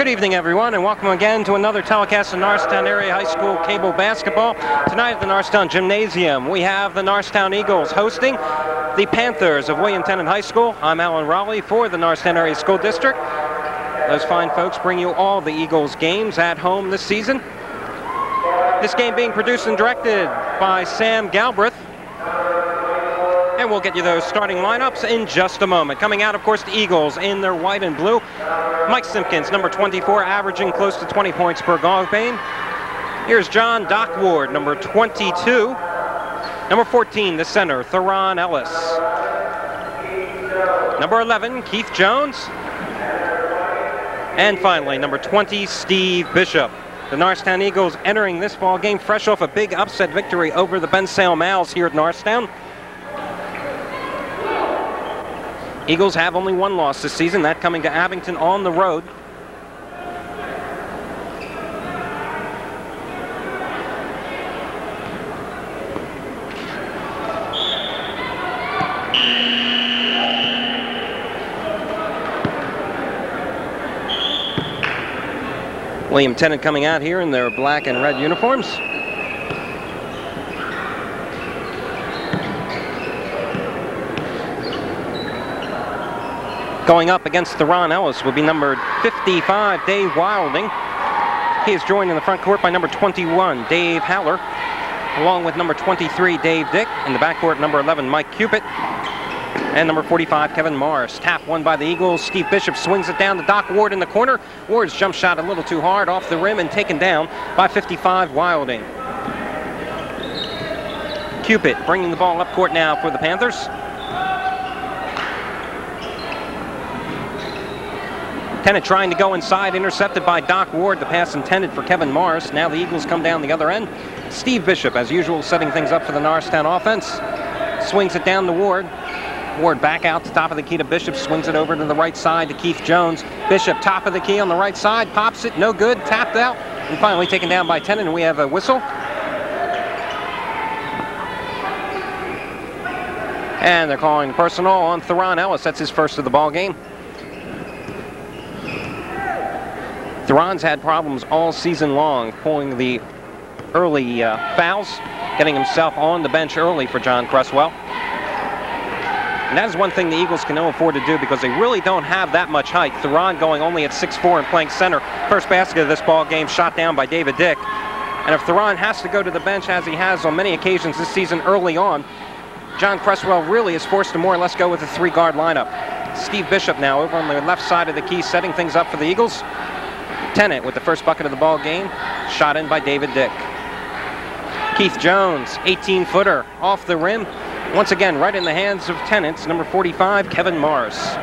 Good evening, everyone, and welcome again to another telecast of Norristown Area High School Cable Basketball. Tonight at the Norristown Gymnasium, we have the Norristown Eagles hosting the Panthers of William Tennent High School. I'm Alan Raleigh for the Norristown Area School District. Those fine folks bring you all the Eagles games at home this season. This game being produced and directed by Sam Galbraith. And we'll get you those starting lineups in just a moment. Coming out, of course, the Eagles in their white and blue. Mike Simpkins, number 24, averaging close to 20 points per game. Here's John Doc Ward, number 22. Number 14, the center, Theron Ellis. Number 11, Keith Jones. And finally, number 20, Steve Bishop. The Norristown Eagles entering this ball game fresh off a big upset victory over the Ben Salem Owls here at Norristown. Eagles have only one loss this season, that coming to Abington on the road. William Tennent coming out here in their black and red uniforms. Going up against Theron Ellis will be number 55, Dave Wilding. He is joined in the front court by number 21, Dave Haller, along with number 23, Dave Dick. In the backcourt, number 11, Mike Cupid, and number 45, Kevin Morris. Tap won by the Eagles. Steve Bishop swings it down to Doc Ward in the corner. Ward's jump shot a little too hard off the rim and taken down by 55, Wilding. Cupid bringing the ball up court now for the Panthers. Tennent trying to go inside, intercepted by Doc Ward. The pass intended for Kevin Morris. Now the Eagles come down the other end. Steve Bishop, as usual, setting things up for the Norristown offense. Swings it down to Ward. Ward back out to top of the key to Bishop. Swings it over to the right side to Keith Jones. Bishop, top of the key on the right side. Pops it, no good. Tapped out. And finally taken down by Tennent, and we have a whistle. And they're calling personal on Theron Ellis. That's his first of the ball game. Theron's had problems all season long, pulling the early fouls, getting himself on the bench early for John Cresswell. And that is one thing the Eagles can afford to do because they really don't have that much height. Theron going only at 6'4" and playing center. First basket of this ball game shot down by David Dick. And if Theron has to go to the bench, as he has on many occasions this season early on, John Cresswell really is forced to more or less go with a three-guard lineup. Steve Bishop now over on the left side of the key, setting things up for the Eagles. Tennent with the first bucket of the ball game, shot in by David Dick. Keith Jones, 18-footer off the rim. Once again, right in the hands of Tennent's number 45, Kevin Morris.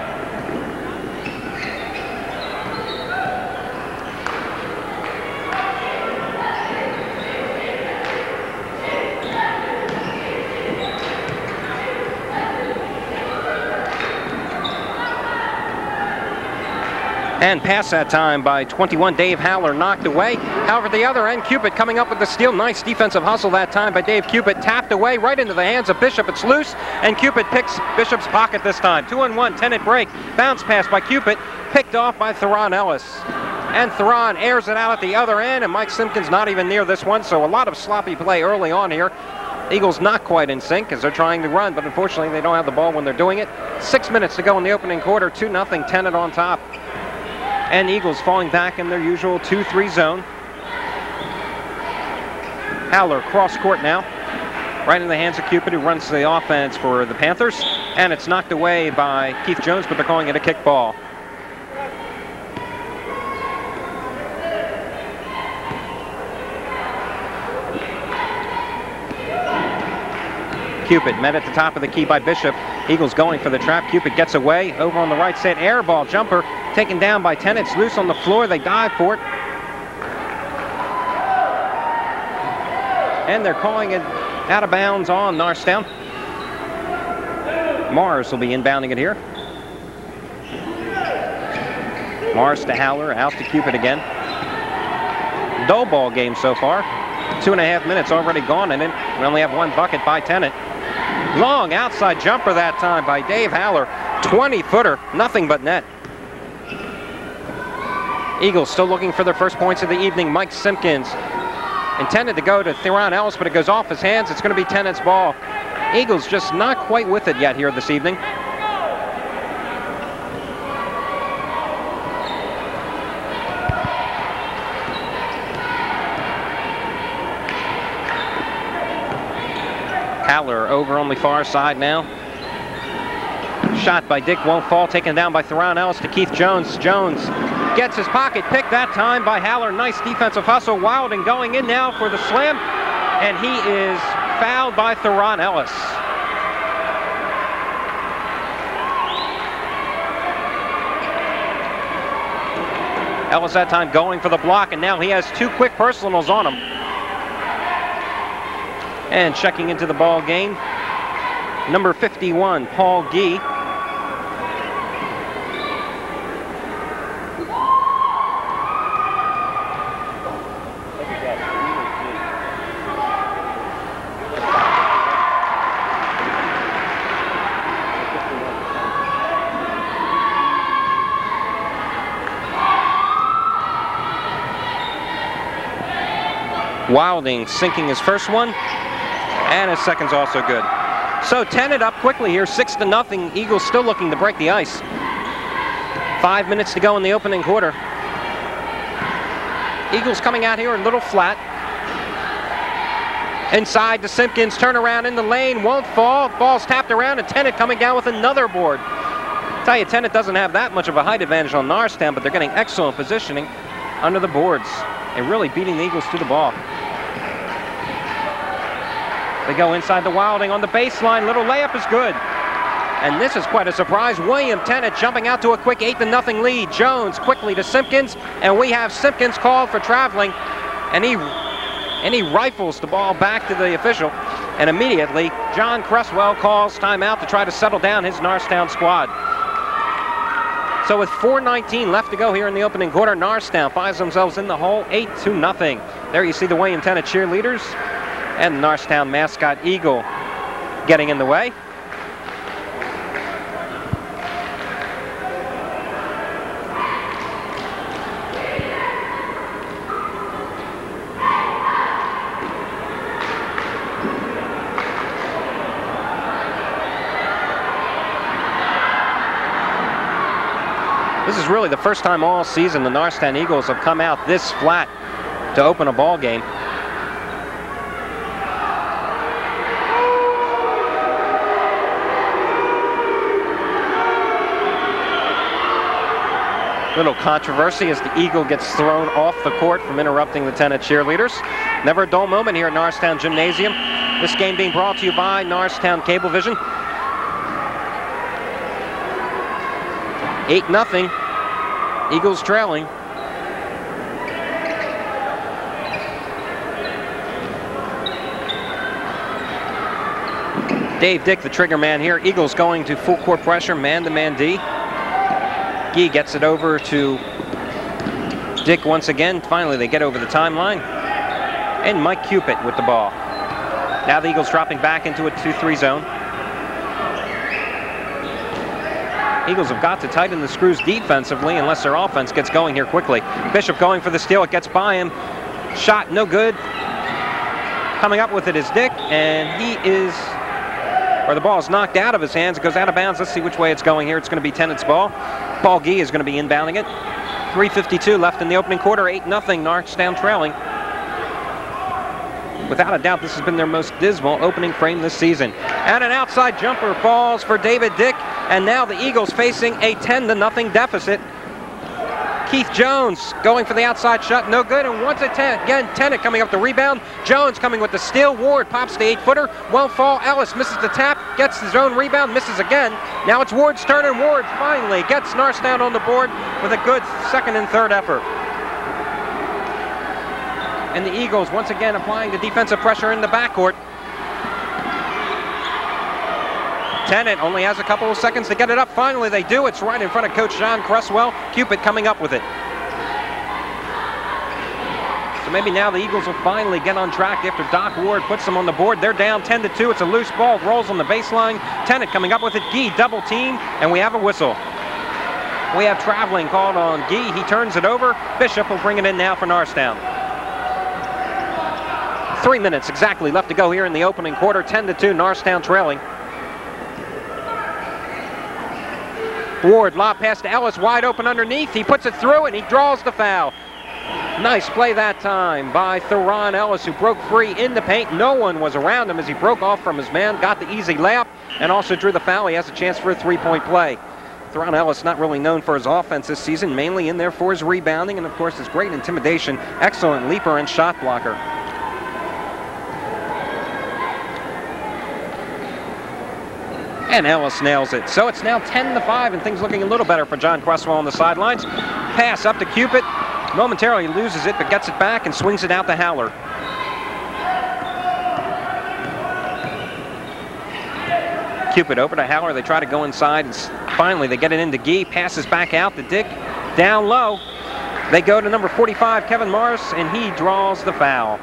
And pass that time by 21, Dave Haller, knocked away. However, the other end, Cupid coming up with the steal. Nice defensive hustle that time by Dave Cupid. Tapped away right into the hands of Bishop. It's loose, and Cupid picks Bishop's pocket this time. 2-on-1, Tennent break. Bounce pass by Cupid, picked off by Theron Ellis. And Theron airs it out at the other end, and Mike Simpkins not even near this one, so a lot of sloppy play early on here. Eagles not quite in sync as they're trying to run, but unfortunately they don't have the ball when they're doing it. 6 minutes to go in the opening quarter, 2-0, Tennent on top. And Eagles falling back in their usual 2-3 zone. Haller cross court now, right in the hands of Cupid, who runs the offense for the Panthers. And it's knocked away by Keith Jones, but they're calling it a kick ball. Cupid met at the top of the key by Bishop. Eagles going for the trap. Cupid gets away. Over on the right side, air ball jumper taken down by Tennent. It's loose on the floor. They dive for it. And they're calling it out of bounds on Norristown. Morris will be inbounding it here. Morris to Haller, out to Cupid again. Dull ball game so far. 2.5 minutes already gone in it. We only have one bucket by Tennent. Long outside jumper that time by Dave Haller. 20-footer, nothing but net. Eagles still looking for their first points of the evening. Mike Simpkins intended to go to Theron Ellis, but it goes off his hands. It's going to be Tennent's ball. Eagles just not quite with it yet here this evening. Haller over on the far side now. Shot by Dick won't fall, taken down by Theron Ellis to Keith Jones. Jones gets his pocket picked that time by Haller. Nice defensive hustle. Wilding going in now for the slam, and he is fouled by Theron Ellis. Ellis that time going for the block, and now he has 2 quick personals on him. And checking into the ball game, number 51, Paul Gee. Wilding sinking his first one, and his second's also good. So Tennent up quickly here, 6-0. Eagles still looking to break the ice. 5 minutes to go in the opening quarter. Eagles coming out here a little flat. Inside to Simpkins, turn around in the lane, won't fall. Ball's tapped around, and Tennent coming down with another board. Tell you, Tennent doesn't have that much of a height advantage on Norristown, but they're getting excellent positioning under the boards and really beating the Eagles to the ball. They go inside the Wilding on the baseline. Little layup is good. And this is quite a surprise. William Tennent jumping out to a quick 8-0 lead. Jones quickly to Simpkins, and we have Simpkins called for traveling, and he rifles the ball back to the official, and immediately John Cresswell calls timeout to try to settle down his Norristown squad. So with 4:19 left to go here in the opening quarter, Norristown finds themselves in the hole, 8-0. There you see the William Tennent cheerleaders and the Norristown mascot Eagle getting in the way. This is really the first time all season the Norristown Eagles have come out this flat to open a ball game. Little controversy as the Eagle gets thrown off the court from interrupting the Tennent cheerleaders. Never a dull moment here at Norristown Gymnasium. This game being brought to you by Norristown Cablevision. 8-0. Eagles trailing. Dave Dick, the trigger man here. Eagles going to full court pressure, man-to-man D. Gee gets it over to Dick once again. Finally, they get over the timeline. And Mike Cupid with the ball. Now the Eagles dropping back into a 2-3 zone. Eagles have got to tighten the screws defensively unless their offense gets going here quickly. Bishop going for the steal. It gets by him. Shot no good. Coming up with it is Dick, and he is, or the ball is knocked out of his hands. It goes out of bounds. Let's see which way it's going here. It's going to be Tennent's ball. Paul Gee is going to be inbounding it. 3:52 left in the opening quarter. 8-0. Norristown trailing. Without a doubt, this has been their most dismal opening frame this season. And an outside jumper falls for David Dick. And now the Eagles facing a 10-0 deficit. Keith Jones going for the outside shot, no good. And once again, Tennent coming up the rebound. Jones coming with the steal. Ward pops the 8-footer, won't fall. Ellis misses the tap, gets his own rebound, misses again. Now it's Ward's turn, and Ward finally gets Norristown on the board with a good second and third effort. And the Eagles once again applying the defensive pressure in the backcourt. Tennent only has a couple of seconds to get it up. Finally they do. It's right in front of Coach John Cresswell. Cupid coming up with it. So maybe now the Eagles will finally get on track after Doc Ward puts them on the board. They're down 10-2. It's a loose ball. It rolls on the baseline. Tennent coming up with it. Gee double team, and we have a whistle. We have traveling called on Gee. He turns it over. Bishop will bring it in now for Norristown. 3 minutes exactly left to go here in the opening quarter. 10-2, Norristown trailing. Ward, lob pass to Ellis, wide open underneath. He puts it through and he draws the foul. Nice play that time by Theron Ellis, who broke free in the paint. No one was around him as he broke off from his man, got the easy layup, and also drew the foul. He has a chance for a three-point play. Theron Ellis not really known for his offense this season, mainly in there for his rebounding and, of course, his great intimidation, excellent leaper and shot blocker. And Ellis nails it. So it's now 10-5, and things looking a little better for John Cresswell on the sidelines. Pass up to Cupid. Momentarily loses it, but gets it back and swings it out to Haller. Cupid over to Haller. They try to go inside, and finally they get it into Gee. Passes back out to Dick. Down low. They go to number 45, Kevin Morris, and he draws the foul.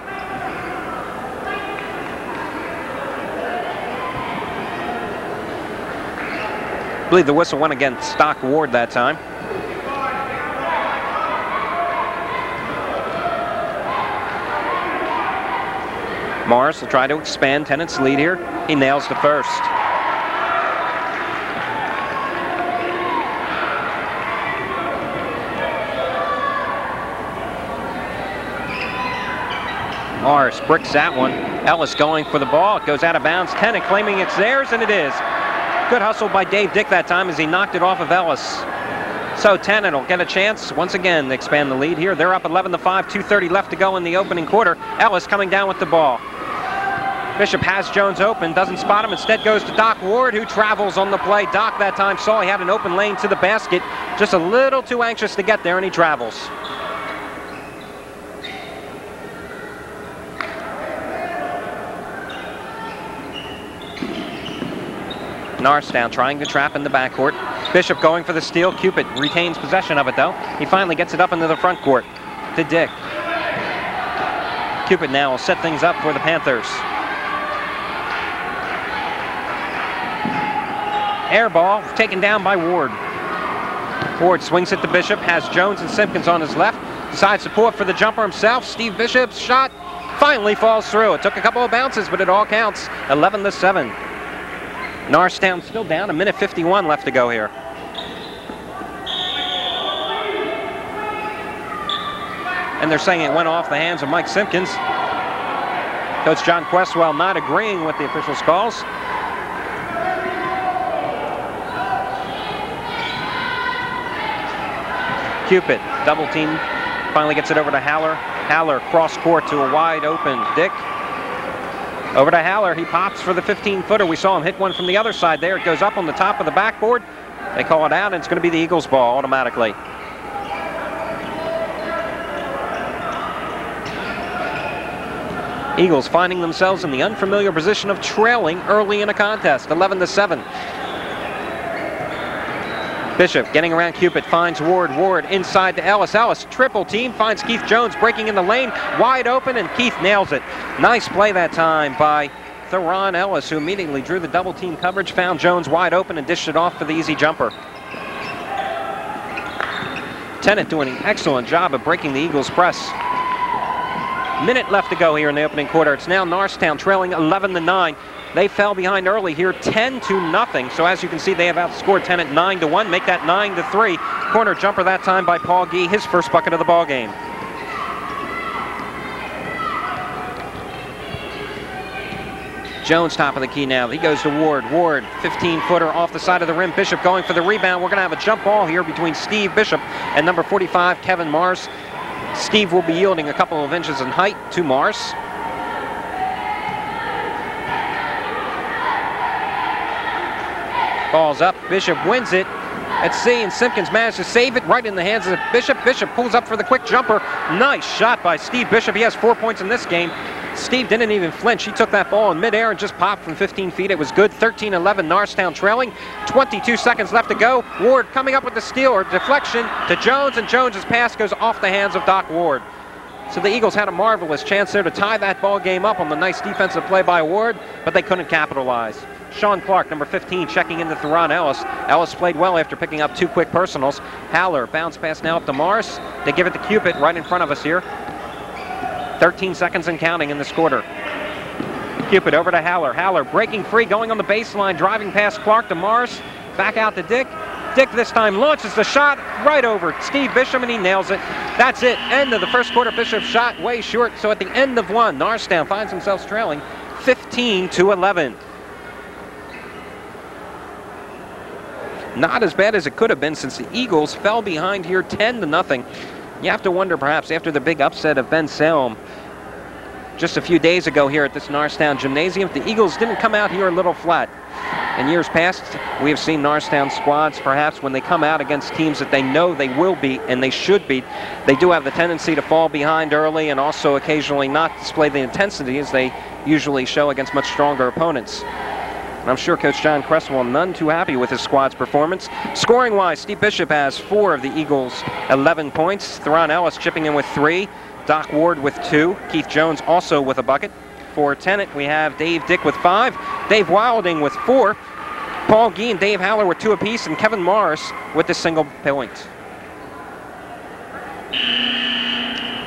I believe the whistle went against Stock Ward that time. Morris will try to expand Tennant's lead here. He nails the first. Morris bricks that one. Ellis going for the ball. It goes out of bounds. Tennant claiming it's theirs, and it is. Good hustle by Dave Dick that time as he knocked it off of Ellis. So Tennant will get a chance once again to expand the lead here. They're up 11-5, 2:30 left to go in the opening quarter. Ellis coming down with the ball. Bishop has Jones open, doesn't spot him, instead goes to Doc Ward, who travels on the play. Doc that time saw he had an open lane to the basket, just a little too anxious to get there, and he travels. Norristown trying to trap in the backcourt. Bishop going for the steal. Cupid retains possession of it, though. He finally gets it up into the front court to Dick. Cupid now will set things up for the Panthers. Air ball taken down by Ward. Ward swings it to Bishop, has Jones and Simpkins on his left. Decides to pull up for the jumper himself. Steve Bishop's shot finally falls through. It took a couple of bounces, but it all counts. 11-7. Norristown still down, 1:51 left to go here. And they're saying it went off the hands of Mike Simpkins. Coach John Cresswell not agreeing with the officials' calls. Cupid, double team, finally gets it over to Haller. Haller cross court to a wide open Dick. Over to Haller, he pops for the 15-footer. We saw him hit one from the other side there. It goes up on the top of the backboard. They call it out, and it's going to be the Eagles' ball automatically. Eagles finding themselves in the unfamiliar position of trailing early in a contest, 11-7. Bishop getting around Cupid, finds Ward. Ward inside to Ellis. Ellis triple team, finds Keith Jones breaking in the lane, wide open, and Keith nails it. Nice play that time by Theron Ellis, who immediately drew the double team coverage, found Jones wide open, and dished it off for the easy jumper. Tennant doing an excellent job of breaking the Eagles' press. Minute left to go here in the opening quarter. It's now Norristown trailing 11-9. They fell behind early here, 10-0. So as you can see, they have outscored Tennant 9-1. Make that 9-3. Corner jumper that time by Paul Gee, his first bucket of the ball game. Jones top of the key now. He goes to Ward. Ward, 15-footer off the side of the rim. Bishop going for the rebound. We're going to have a jump ball here between Steve Bishop and number 45, Kevin Morris. Steve will be yielding a couple of inches in height to Morris. Ball's up. Bishop wins it. Let's see, and Simpkins managed to save it right in the hands of Bishop. Bishop pulls up for the quick jumper. Nice shot by Steve Bishop. He has 4 points in this game. Steve didn't even flinch. He took that ball in midair and just popped from 15 feet. It was good. 13-11, Norristown trailing. 22 seconds left to go. Ward coming up with the steal or deflection to Jones, and Jones' pass goes off the hands of Doc Ward. So the Eagles had a marvelous chance there to tie that ball game up on the nice defensive play by Ward, but they couldn't capitalize. Sean Clark, number 15, checking into Theron Ellis. Ellis played well after picking up 2 quick personals. Haller, bounce pass now up to Morris. They give it to Cupid right in front of us here. 13 seconds and counting in this quarter. Cupid over to Haller. Haller breaking free, going on the baseline, driving past Clark to Morris. Back out to Dick. Dick this time launches the shot right over Steve Bishop, and he nails it. That's it. End of the first quarter. Bishop shot way short. So at the end of one, Norristown finds themselves trailing 15-11. Not as bad as it could have been, since the Eagles fell behind here 10-0. You have to wonder, perhaps after the big upset of Ben Salem just a few days ago here at this Norristown Gymnasium, if the Eagles didn't come out here a little flat. In years past, we have seen Norristown squads, perhaps when they come out against teams that they know they will beat and they should beat, they do have the tendency to fall behind early and also occasionally not display the intensity as they usually show against much stronger opponents. And I'm sure Coach John Cresswell none too happy with his squad's performance. Scoring-wise, Steve Bishop has 4 of the Eagles' 11 points. Theron Ellis chipping in with 3. Doc Ward with 2. Keith Jones also with a bucket. For Tennent, we have Dave Dick with 5. Dave Wilding with 4. Paul Gee and Dave Haller with 2 apiece. And Kevin Morris with a single point.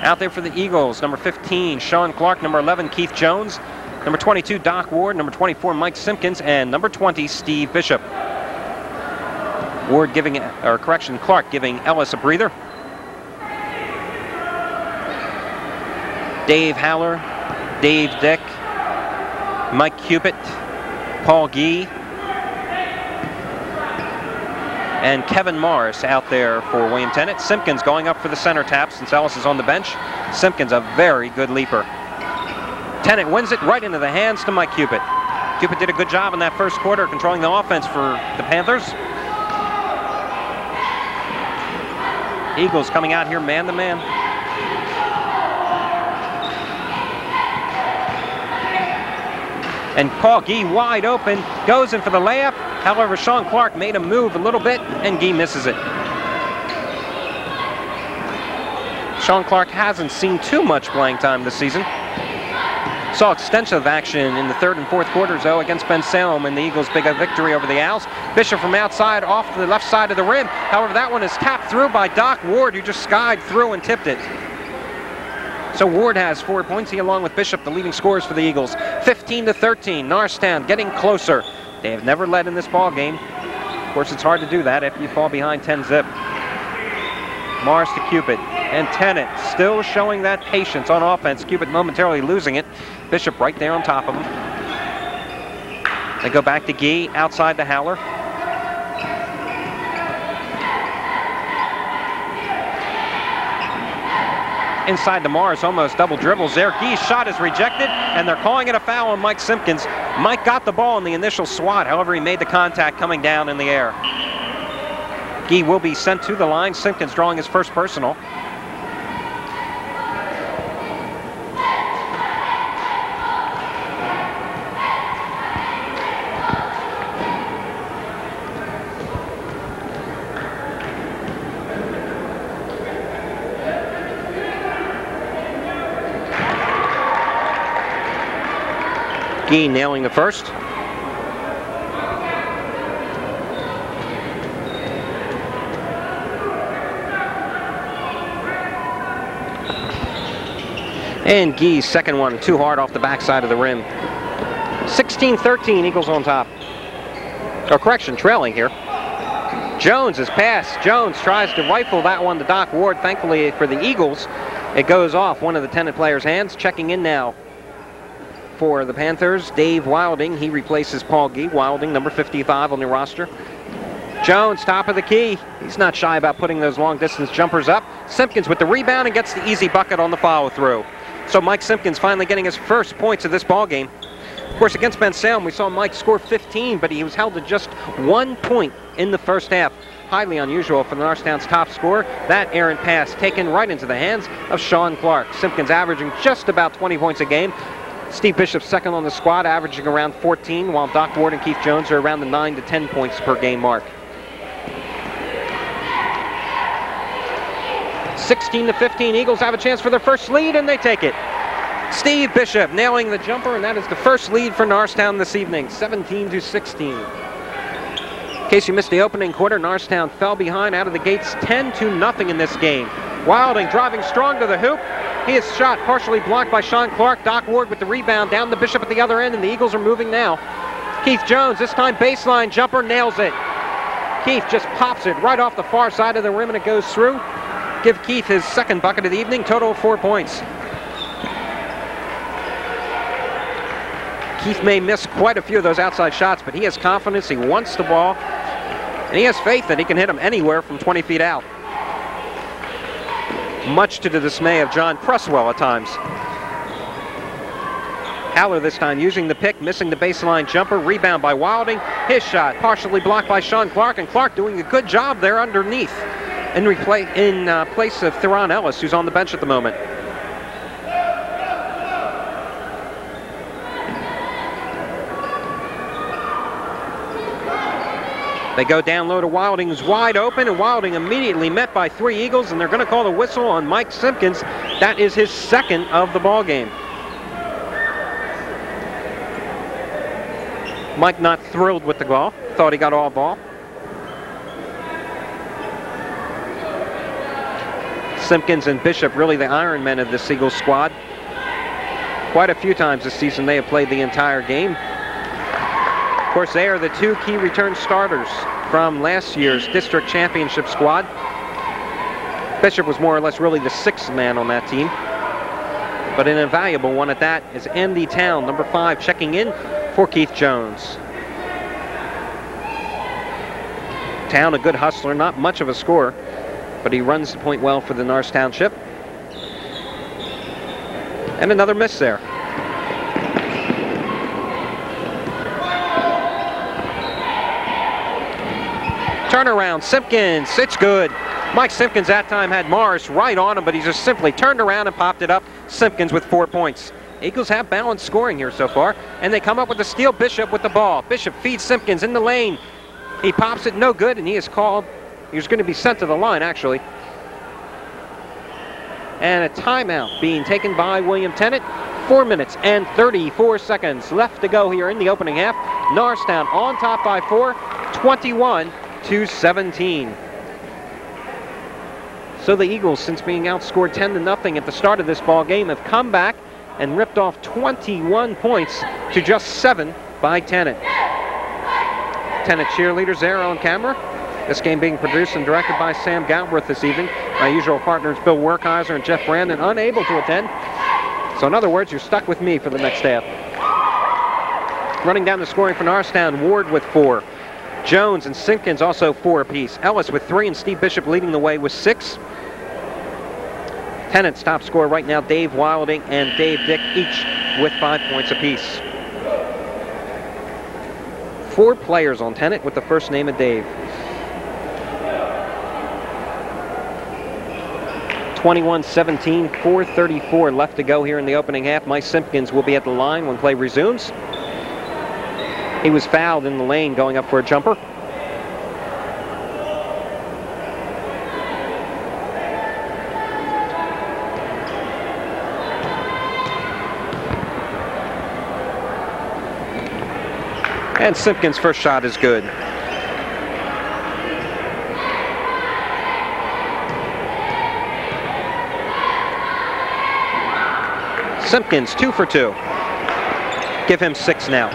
Out there for the Eagles, number 15, Sean Clark. Number 11, Keith Jones. Number 22, Doc Ward. Number 24, Mike Simpkins. And number 20, Steve Bishop. Ward giving, or correction, Clark giving Ellis a breather. Dave Haller, Dave Dick, Mike Cupid, Paul Gee, and Kevin Morris out there for William Tennent. Simpkins going up for the center tap since Ellis is on the bench. Simpkins a very good leaper. Tennent wins it right into the hands to Mike Cupid. Cupid did a good job in that first quarter controlling the offense for the Panthers. Eagles coming out here man to man. And Paul Gee wide open, goes in for the layup. However, Sean Clark made him move a little bit, and Gee misses it. Sean Clark hasn't seen too much playing time this season. Saw extensive action in the 3rd and 4th quarters, though, against Ben Salem and the Eagles' big victory over the Owls. Bishop from outside off the left side of the rim. However, that one is tapped through by Doc Ward, who just skied through and tipped it. So Ward has 4 points, he along with Bishop, the leading scorers for the Eagles. 15-13, Norristown getting closer. They have never led in this ball game. Of course, it's hard to do that after you fall behind 10-zip. Morris to Cupid, and Tennant still showing that patience on offense. Cupid momentarily losing it. Bishop right there on top of him. They go back to Gee, outside to Haller. Inside to Morris, almost double dribbles there. Gee's shot is rejected, and they're calling it a foul on Mike Simpkins. Mike got the ball in the initial swat, however, he made the contact coming down in the air. Gee will be sent to the line. Simpkins drawing his first personal. Gee nailing the first. And Gee's second one too hard off the backside of the rim. 16-13, Eagles on top. Or correction, trailing here. Jones is passed. Jones tries to rifle that one to Doc Ward. Thankfully for the Eagles, it goes off one of the Tennent players' hands. Checking in now for the Panthers, Dave Wilding. He replaces Paul Gee. Wilding, number 55 on the roster. Jones, top of the key. He's not shy about putting those long-distance jumpers up. Simpkins with the rebound and gets the easy bucket on the follow-through. So Mike Simpkins finally getting his first points of this ball game. Of course, against Ben Salem, we saw Mike score 15, but he was held to just 1 point in the first half. Highly unusual for the Norristown's top scorer. That errant pass taken right into the hands of Sean Clark. Simpkins averaging just about 20 points a game. Steve Bishop second on the squad, averaging around 14, while Doc Ward and Keith Jones are around the 9 to 10 points per game mark. 16-15, Eagles have a chance for their first lead, and they take it. Steve Bishop nailing the jumper, and that is the first lead for Norristown this evening, 17-16. In case you missed the opening quarter, Norristown fell behind out of the gates 10-0 in this game. Wilding driving strong to the hoop. He is shot partially blocked by Sean Clark. Doc Ward with the rebound down to Bishop at the other end, and the Eagles are moving now. Keith Jones, this time baseline jumper, nails it. Keith just pops it right off the far side of the rim, and it goes through. Give Keith his second bucket of the evening, total of 4 points. Keith may miss quite a few of those outside shots, but he has confidence, he wants the ball, and he has faith that he can hit them anywhere from 20 feet out. Much to the dismay of John Cresswell at times. Haller this time using the pick, missing the baseline jumper, rebound by Wilding. His shot partially blocked by Sean Clark, and Clark doing a good job there underneath in place of Theron Ellis, who's on the bench at the moment. They go down low to Wilding, who's wide open, and Wilding immediately met by 3 Eagles, and they're going to call the whistle on Mike Simpkins. That is his second of the ball game. Mike not thrilled with the ball, thought he got all ball. Simpkins and Bishop really the Iron Men of this Eagles squad. Quite a few times this season they have played the entire game. Of course, they are the 2 key return starters from last year's district championship squad. Bishop was more or less really the 6th man on that team, but an invaluable one at that is Andy Town, number 5, checking in for Keith Jones. Town, a good hustler, not much of a scorer, but he runs the point well for the Norristown Township. And another miss there. Turnaround, Simpkins, it's good. Mike Simpkins that time had Morris right on him, but he just simply turned around and popped it up. Simpkins with 4 points. Eagles have balanced scoring here so far, and they come up with the steal. Bishop with the ball. Bishop feeds Simpkins in the lane. He pops it, no good, and he is called. He was going to be sent to the line, actually. And a timeout being taken by William Tennent. 4 minutes and 34 seconds left to go here in the opening half. Norristown on top by 4, 21-17. So the Eagles, since being outscored 10-0 at the start of this ball game, have come back and ripped off 21 points to just 7 by Tennent. Tennent cheerleaders there on camera. This game being produced and directed by Sam Galbraith this evening. My usual partners Bill Werkheiser and Jeff Brandon unable to attend. So in other words, you're stuck with me for the next half. Running down the scoring for Norristown, Ward with 4. Jones and Simpkins also 4 apiece. Ellis with 3 and Steve Bishop leading the way with 6. Tennant's top scorer right now, Dave Wilding and Dave Dick, each with 5 points apiece. 4 players on Tennant with the first name of Dave. 21-17, 4:34 left to go here in the opening half. Mike Simpkins will be at the line when play resumes. He was fouled in the lane going up for a jumper. And Simpkins' first shot is good. Simpkins 2 for 2. Give him 6 now.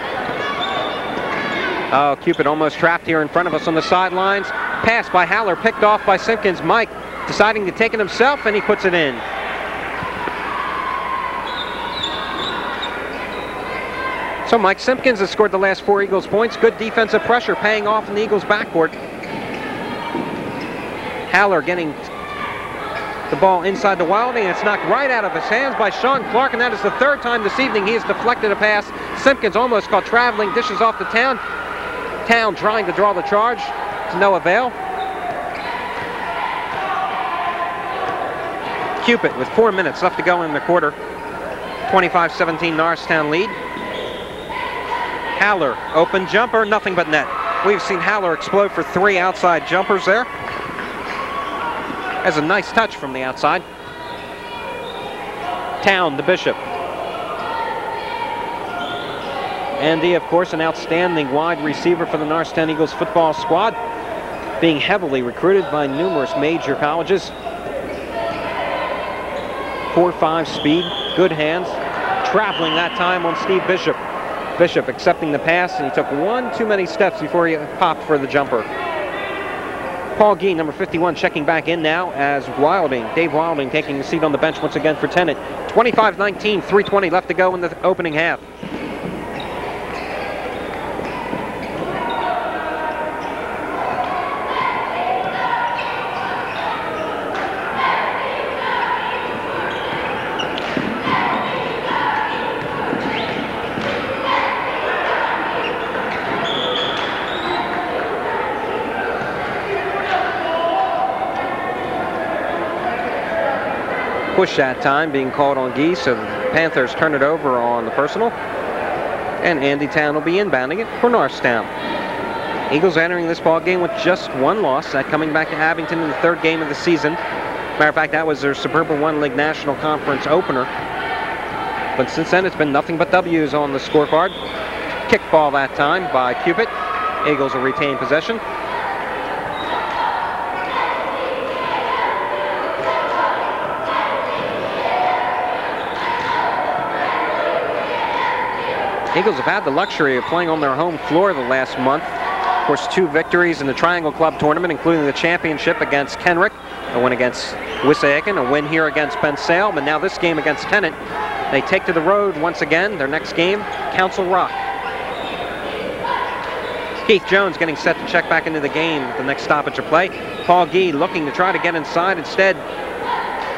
Oh, Cupid almost trapped here in front of us on the sidelines. Pass by Haller, picked off by Simpkins. Mike deciding to take it himself, and he puts it in. So Mike Simpkins has scored the last 4 Eagles points. Good defensive pressure paying off in the Eagles backcourt. Haller getting the ball inside the Wilding, and it's knocked right out of his hands by Sean Clark, and that is the 3rd time this evening he has deflected a pass. Simpkins almost caught traveling, dishes off to Town. Town trying to draw the charge, to no avail. Cupid with 4 minutes left to go in the quarter. 25-17 Norristown lead. Haller, open jumper, nothing but net. We've seen Haller explode for 3 outside jumpers there. Has a nice touch from the outside. Town to Bishop. Andy, of course, an outstanding wide receiver for the Norristown Eagles football squad, being heavily recruited by numerous major colleges. 4.5 speed, good hands, traveling that time on Steve Bishop. Bishop accepting the pass, and he took one too many steps before he popped for the jumper. Paul Gee, number 51, checking back in now as Dave Wilding taking a seat on the bench once again for Tennent. 25-19, 3:20 left to go in the opening half. Push that time being called on Gee, so the Panthers turn it over on the personal. And Andy Town will be inbounding it for Norristown. Eagles entering this ball game with just one loss, that coming back to Abington in the third game of the season. Matter of fact, that was their Suburban One League National Conference opener. But since then, it's been nothing but W's on the scorecard. Kick ball that time by Cupid. Eagles will retain possession. Eagles have had the luxury of playing on their home floor the last month. Of course, 2 victories in the Triangle Club tournament, including the championship against Kenrick, a win against Wissahickon, a win here against Ben Salem, and now this game against Tennent. They take to the road once again. Their next game, Council Rock. Keith Jones getting set to check back into the game at the next stoppage of play. Paul Gee looking to try to get inside. Instead,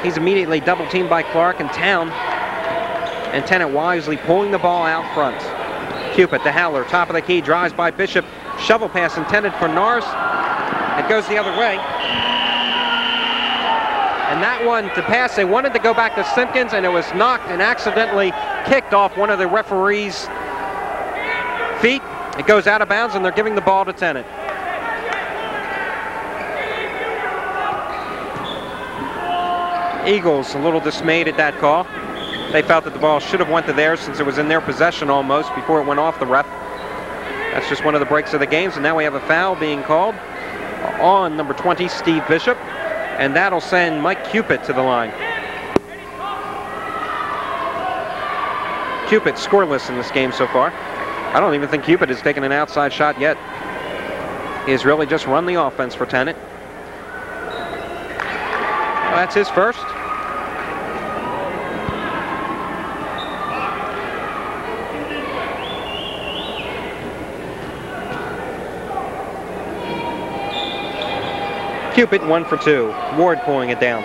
he's immediately double teamed by Clark and Town. And Tennent wisely pulling the ball out front. Cupid, the howler, top of the key, drives by Bishop. Shovel pass intended for Norris. It goes the other way. And that one to pass, they wanted to go back to Simpkins, and it was knocked and accidentally kicked off one of the referee's feet. It goes out of bounds, and they're giving the ball to Tennent. Eagles a little dismayed at that call. They felt that the ball should have went to theirs since it was in their possession almost before it went off the ref. That's just one of the breaks of the games, and now we have a foul being called on number 20, Steve Bishop, and that'll send Mike Cupid to the line. Cupid scoreless in this game so far. I don't even think Cupid has taken an outside shot yet. He has really just run the offense for Tennent. Well, that's his first. Cupid 1 for 2. Ward pulling it down.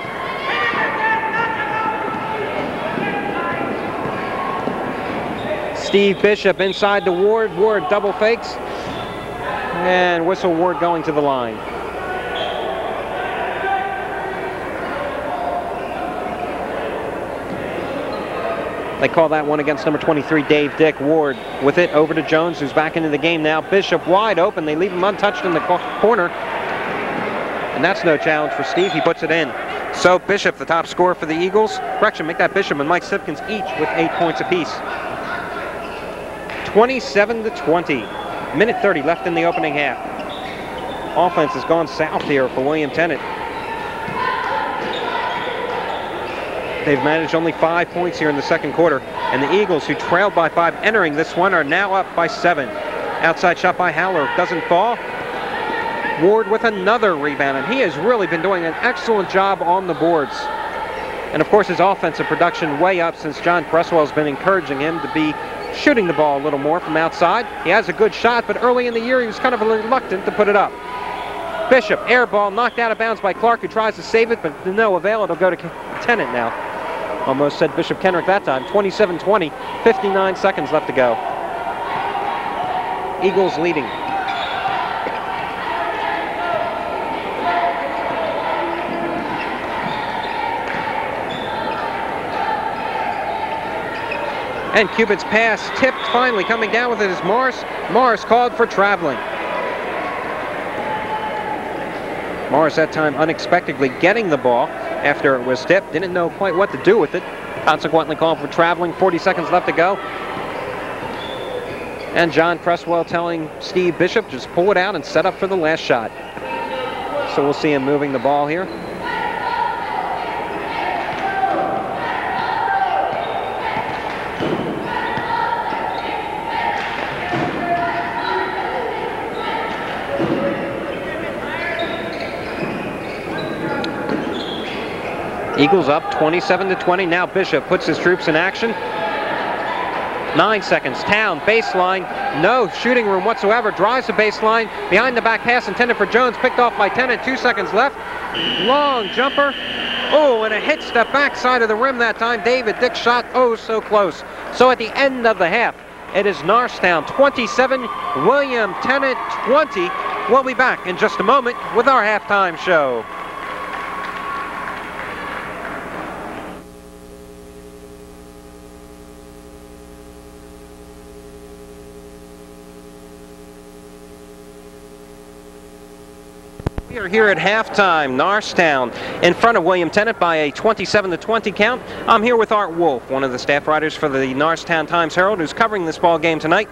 Steve Bishop inside to Ward. Ward double fakes. And whistle Ward going to the line. They call that one against number 23, Dave Dick. Ward with it over to Jones, who's back into the game now. Bishop wide open. They leave him untouched in the corner. And that's no challenge for Steve. He puts it in. So Bishop, the top scorer for the Eagles. Correction, make that Bishop and Mike Simpkins each with 8 points apiece. 27-20. Minute 30 left in the opening half. Offense has gone south here for William Tennent. They've managed only 5 points here in the second quarter. And the Eagles, who trailed by 5 entering this one, are now up by 7. Outside shot by Howler. Doesn't fall. Ward with another rebound, and he has really been doing an excellent job on the boards. And of course his offensive production way up since John Cresswell has been encouraging him to be shooting the ball a little more from outside. He has a good shot, but early in the year he was kind of reluctant to put it up. Bishop, air ball, knocked out of bounds by Clark, who tries to save it, but to no avail. It'll go to Tennent now. Almost said Bishop Kenrick that time. 27-20, 59 seconds left to go. Eagles leading. And Cupid's pass tipped, finally coming down with it is Morris. Morris called for traveling. Morris that time unexpectedly getting the ball after it was tipped. Didn't know quite what to do with it. Consequently called for traveling. 40 seconds left to go. And John Cresswell telling Steve Bishop, just pull it out and set up for the last shot. So we'll see him moving the ball here. Eagles up 27-20. Now Bishop puts his troops in action. 9 seconds. Town, baseline. No shooting room whatsoever. Drives the baseline. Behind the back pass intended for Jones. Picked off by Tennent. 2 seconds left. Long jumper. Oh, and it hits the backside of the rim that time. David Dick shot. Oh, so close. So at the end of the half, it is Norristown 27, William Tennent 20. We'll be back in just a moment with our halftime show. We are here at halftime. Norristown in front of William Tennent by a 27-20 count. I'm here with Art Wolf, one of the staff writers for the Norristown Times-Herald, who's covering this ball game tonight.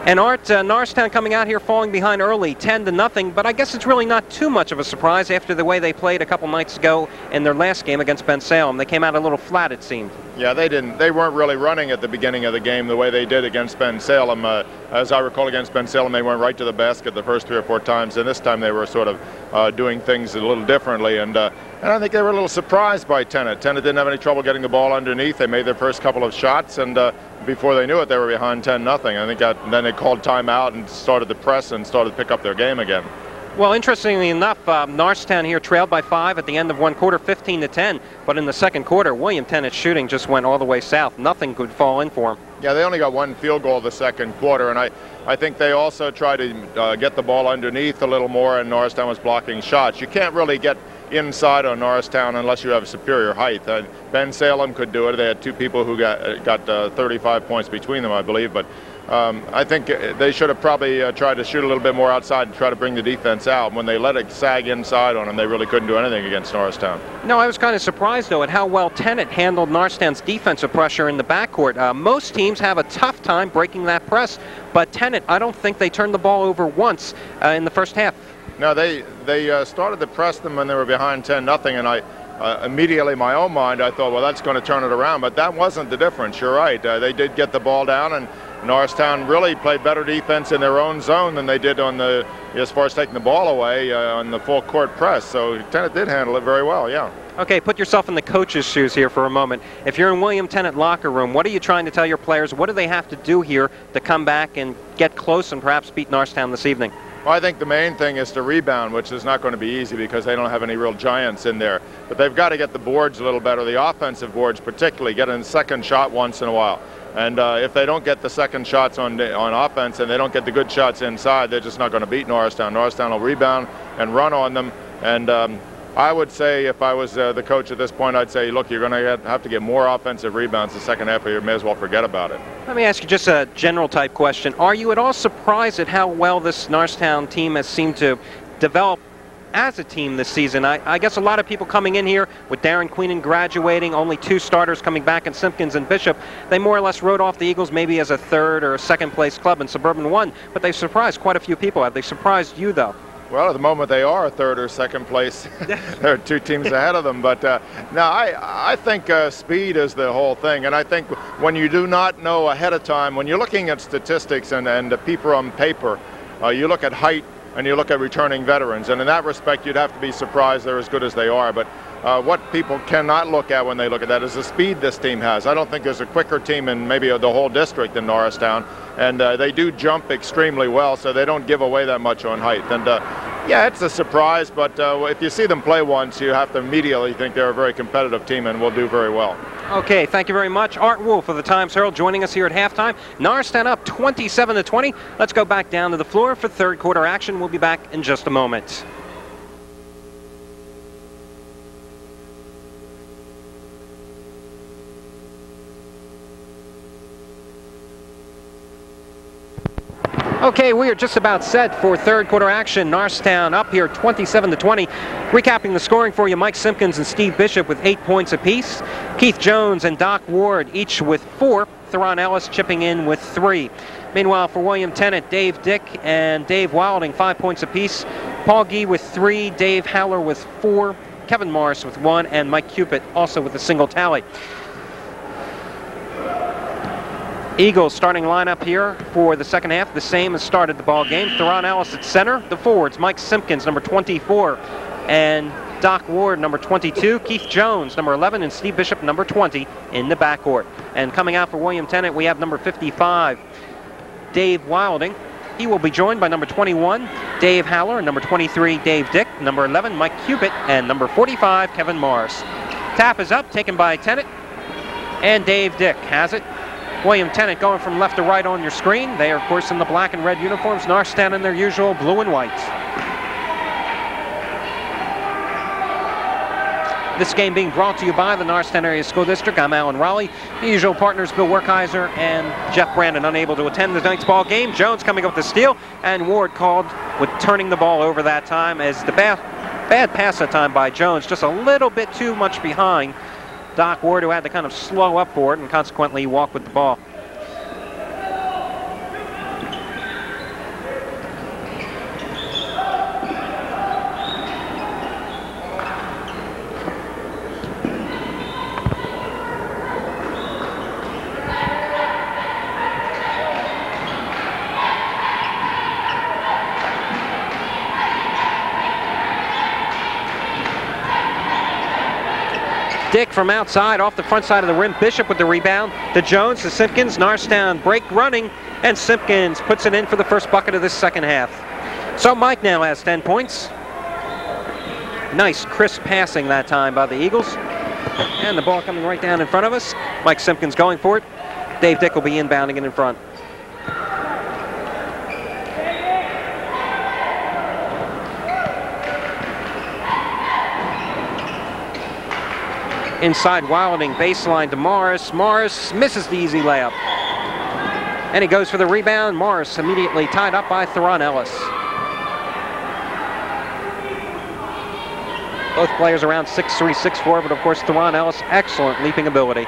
And Art, Norristown coming out here falling behind early, 10-0, but I guess it's really not too much of a surprise after the way they played a couple nights ago in their last game against Ben Salem. They came out a little flat, it seemed. Yeah, they weren't really running at the beginning of the game the way they did against Ben Salem. As I recall, against Ben Salem, they went right to the basket the first 3 or 4 times, and this time they were sort of doing things a little differently. And I think they were a little surprised by Tennent. Tennent didn't have any trouble getting the ball underneath. They made their first couple of shots, and before they knew it, they were behind 10-0. I think then they called timeout and started to press and started to pick up their game again. Well, interestingly enough, Norristown here trailed by 5 at the end of one quarter, 15-10. But in the second quarter, William Tennent's shooting just went all the way south. Nothing could fall in for him. Yeah, they only got 1 field goal the second quarter, and I think they also tried to get the ball underneath a little more, and Norristown was blocking shots. You can't really get inside on Norristown unless you have superior height. Ben Salem could do it. They had 2 people who got 35 points between them, I believe, but I think they should have probably tried to shoot a little bit more outside and try to bring the defense out. When they let it sag inside on them, they really couldn't do anything against Norristown. No, I was kind of surprised, though, at how well Tennent handled Norristown's defensive pressure in the backcourt. Most teams have a tough time breaking that press, but Tennent, I don't think they turned the ball over once in the first half. No, they started to press them when they were behind 10-0, and immediately in my own mind, I thought, well, that's going to turn it around, but that wasn't the difference. You're right. They did get the ball down, and Norristown really played better defense in their own zone than they did on as far as taking the ball away on the full court press. So Tennent did handle it very well, yeah. Okay, put yourself in the coach's shoes here for a moment. If you're in William Tennent locker room, what are you trying to tell your players? What do they have to do here to come back and get close and perhaps beat Norristown this evening? Well, I think the main thing is to rebound, which is not going to be easy because they don't have any real giants in there. But they've got to get the boards a little better, the offensive boards particularly, get a second shot once in a while. And if they don't get the second shots on offense and they don't get the good shots inside, they're just not going to beat Norristown. Norristown will rebound and run on them. And I would say, if I was the coach at this point, I'd say, look, you're going to have to get more offensive rebounds the second half, or you may as well forget about it. Let me ask you just a general type question. Are you at all surprised at how well this Norristown team has seemed to develop as a team this season? I guess a lot of people coming in here with Darren Queenan graduating, only 2 starters coming back in Simpkins and Bishop, they more or less wrote off the Eagles maybe as a 3rd or a 2nd place club in Suburban 1, but they've surprised quite a few people. Have they surprised you, though? Well, at the moment they are a 3rd or 2nd place. There are 2 teams ahead of them. But no, I think speed is the whole thing. And I think when you do not know ahead of time, when you're looking at statistics and people on paper, you look at height and you look at returning veterans. And in that respect, you'd have to be surprised they're as good as they are. But what people cannot look at when they look at that is the speed this team has. I don't think there's a quicker team in maybe the whole district than Norristown. And they do jump extremely well, so they don't give away that much on height. And yeah, it's a surprise, but if you see them play once, you have to immediately think they're a very competitive team and will do very well. Okay, thank you very much. Art Wolf of the Times-Herald joining us here at halftime. Norristown up 27-20. Let's go back down to the floor for 3rd quarter action. We'll be back in just a moment. Okay, we are just about set for 3rd quarter action. Norristown up here 27-20. Recapping the scoring for you, Mike Simpkins and Steve Bishop with 8 points apiece. Keith Jones and Doc Ward each with 4. Theron Ellis chipping in with 3. Meanwhile, for William Tennent, Dave Dick and Dave Wilding, 5 points apiece. Paul Gee with 3, Dave Haller with 4, Kevin Morris with 1, and Mike Cupid also with a single tally. Eagles starting lineup here for the second half, the same as started the ball game. Theron Ellis at center. The forwards, Mike Simpkins, number 24, and Doc Ward, number 22, Keith Jones, number 11, and Steve Bishop, number 20, in the backcourt. And coming out for William Tennent, we have number 55, Dave Wilding. He will be joined by number 21, Dave Haller, and number 23, Dave Dick, number 11, Mike Cupid, and number 45, Kevin Morris. Tap is up, taken by Tennent, and Dave Dick has it. William Tennent going from left to right on your screen. They are, of course, in the black and red uniforms. Norristown in their usual blue and white. This game being brought to you by the Norristown Area School District. I'm Alan Raleigh. The usual partners, Bill Werkheiser and Jeff Brandon, unable to attend tonight's ball game. Jones coming up with the steal, and Ward called with turning the ball over that time as the bad pass that time by Jones, just a little bit too much behind Doc Ward, who had to kind of slow up for it and consequently walk with the ball. Dick from outside, off the front side of the rim. Bishop with the rebound to Jones, to Simpkins. Norristown break running, and Simpkins puts it in for the first bucket of this second half. So Mike now has 10 points. Nice crisp passing that time by the Eagles. And the ball coming right down in front of us. Mike Simpkins going for it. Dave Dick will be inbounding it in front. Inside Wilding, baseline to Morris. Morris misses the easy layup. And he goes for the rebound. Morris immediately tied up by Theron Ellis. Both players around 6'3", 6'4", but of course Theron Ellis, excellent leaping ability.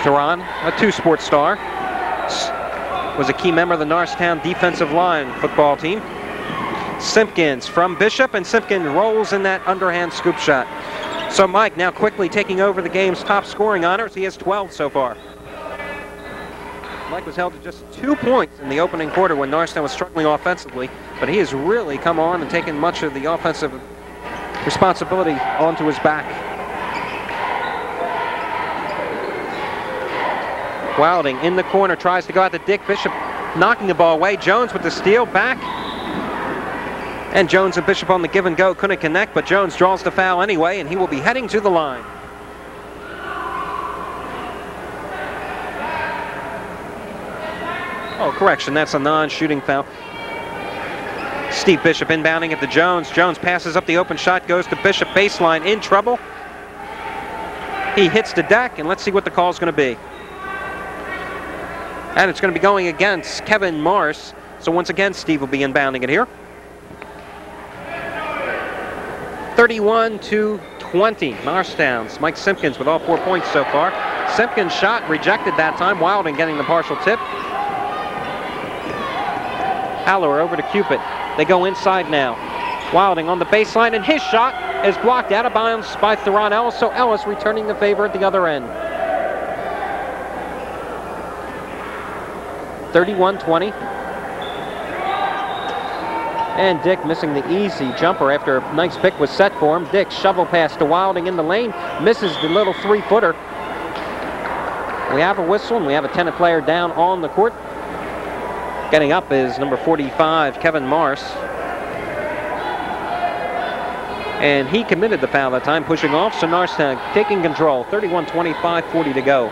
Theron, a two-sport star, was a key member of the Norristown defensive line football team. Simpkins from Bishop, and Simpkins rolls in that underhand scoop shot. So Mike now quickly taking over the game's top scoring honors. He has 12 so far. Mike was held to just 2 points in the opening quarter when Norristown was struggling offensively, but he has really come on and taken much of the offensive responsibility onto his back. Wilding in the corner, tries to go out to Dick. Bishop knocking the ball away. Jones with the steal, back. And Jones and Bishop on the give and go, couldn't connect, but Jones draws the foul anyway, and he will be heading to the line. Oh, correction, that's a non-shooting foul. Steve Bishop inbounding it to Jones. Jones passes up the open shot, goes to Bishop, baseline, in trouble. He hits the deck, and let's see what the call is going to be. And it's going to be going against Kevin Morris. So once again, Steve will be inbounding it here. 31-20, Norristown's Mike Simpkins with all 4 points so far. Simpkins' shot rejected that time. Wilding getting the partial tip. Haller over to Cupid. They go inside now. Wilding on the baseline, and his shot is blocked out of bounds by Theron Ellis, so Ellis returning the favor at the other end. 31-20. And Dick missing the easy jumper after a nice pick was set for him. Dick shovel pass to Wilding in the lane. Misses the little three-footer. We have a whistle, and we have a Tennent player down on the court. Getting up is number 45, Kevin Morris. And he committed the foul that time, pushing off. So Norristown taking control. 31-25, 40 to go.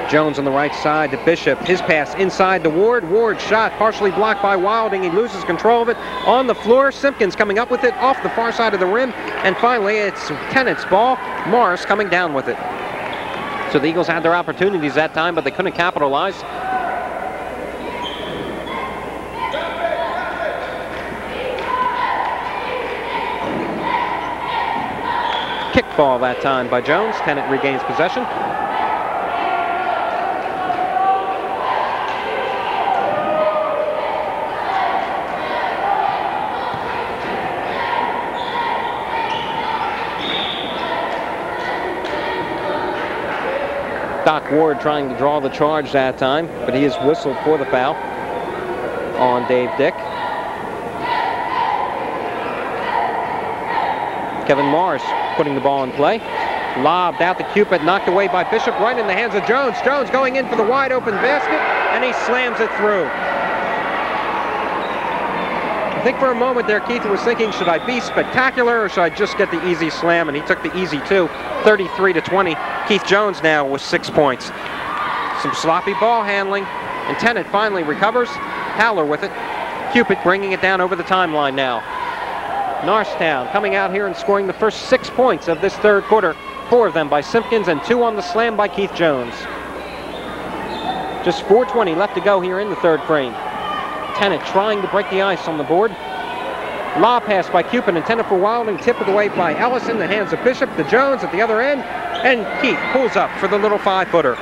Jones on the right side to Bishop. His pass inside to Ward. Ward shot partially blocked by Wilding. He loses control of it on the floor. Simpkins coming up with it off the far side of the rim. And finally, it's Tennant's ball. Morris coming down with it. So the Eagles had their opportunities that time, but they couldn't capitalize. ball that time by Jones. Tennent regains possession. Doc Ward trying to draw the charge that time, but he is whistled for the foul on Dave Dick. Kevin Morris putting the ball in play. Lobbed out to Cupid, knocked away by Bishop, right in the hands of Jones. Jones going in for the wide open basket, and he slams it through. I think for a moment there, Keith was thinking, should I be spectacular or should I just get the easy slam? And he took the easy two, 33-20. Keith Jones now with 6 points. Some sloppy ball handling, and Tennant finally recovers. Howler with it. Cupid bringing it down over the timeline now. Norristown coming out here and scoring the first 6 points of this third quarter. 4 of them by Simpkins and 2 on the slam by Keith Jones. Just 4:20 left to go here in the third frame. Tennant trying to break the ice on the board. Lob pass by Cupid intended for Wilding, tipped away by Ellison, the hands of Bishop to Jones at the other end, and Keith pulls up for the little 5-footer.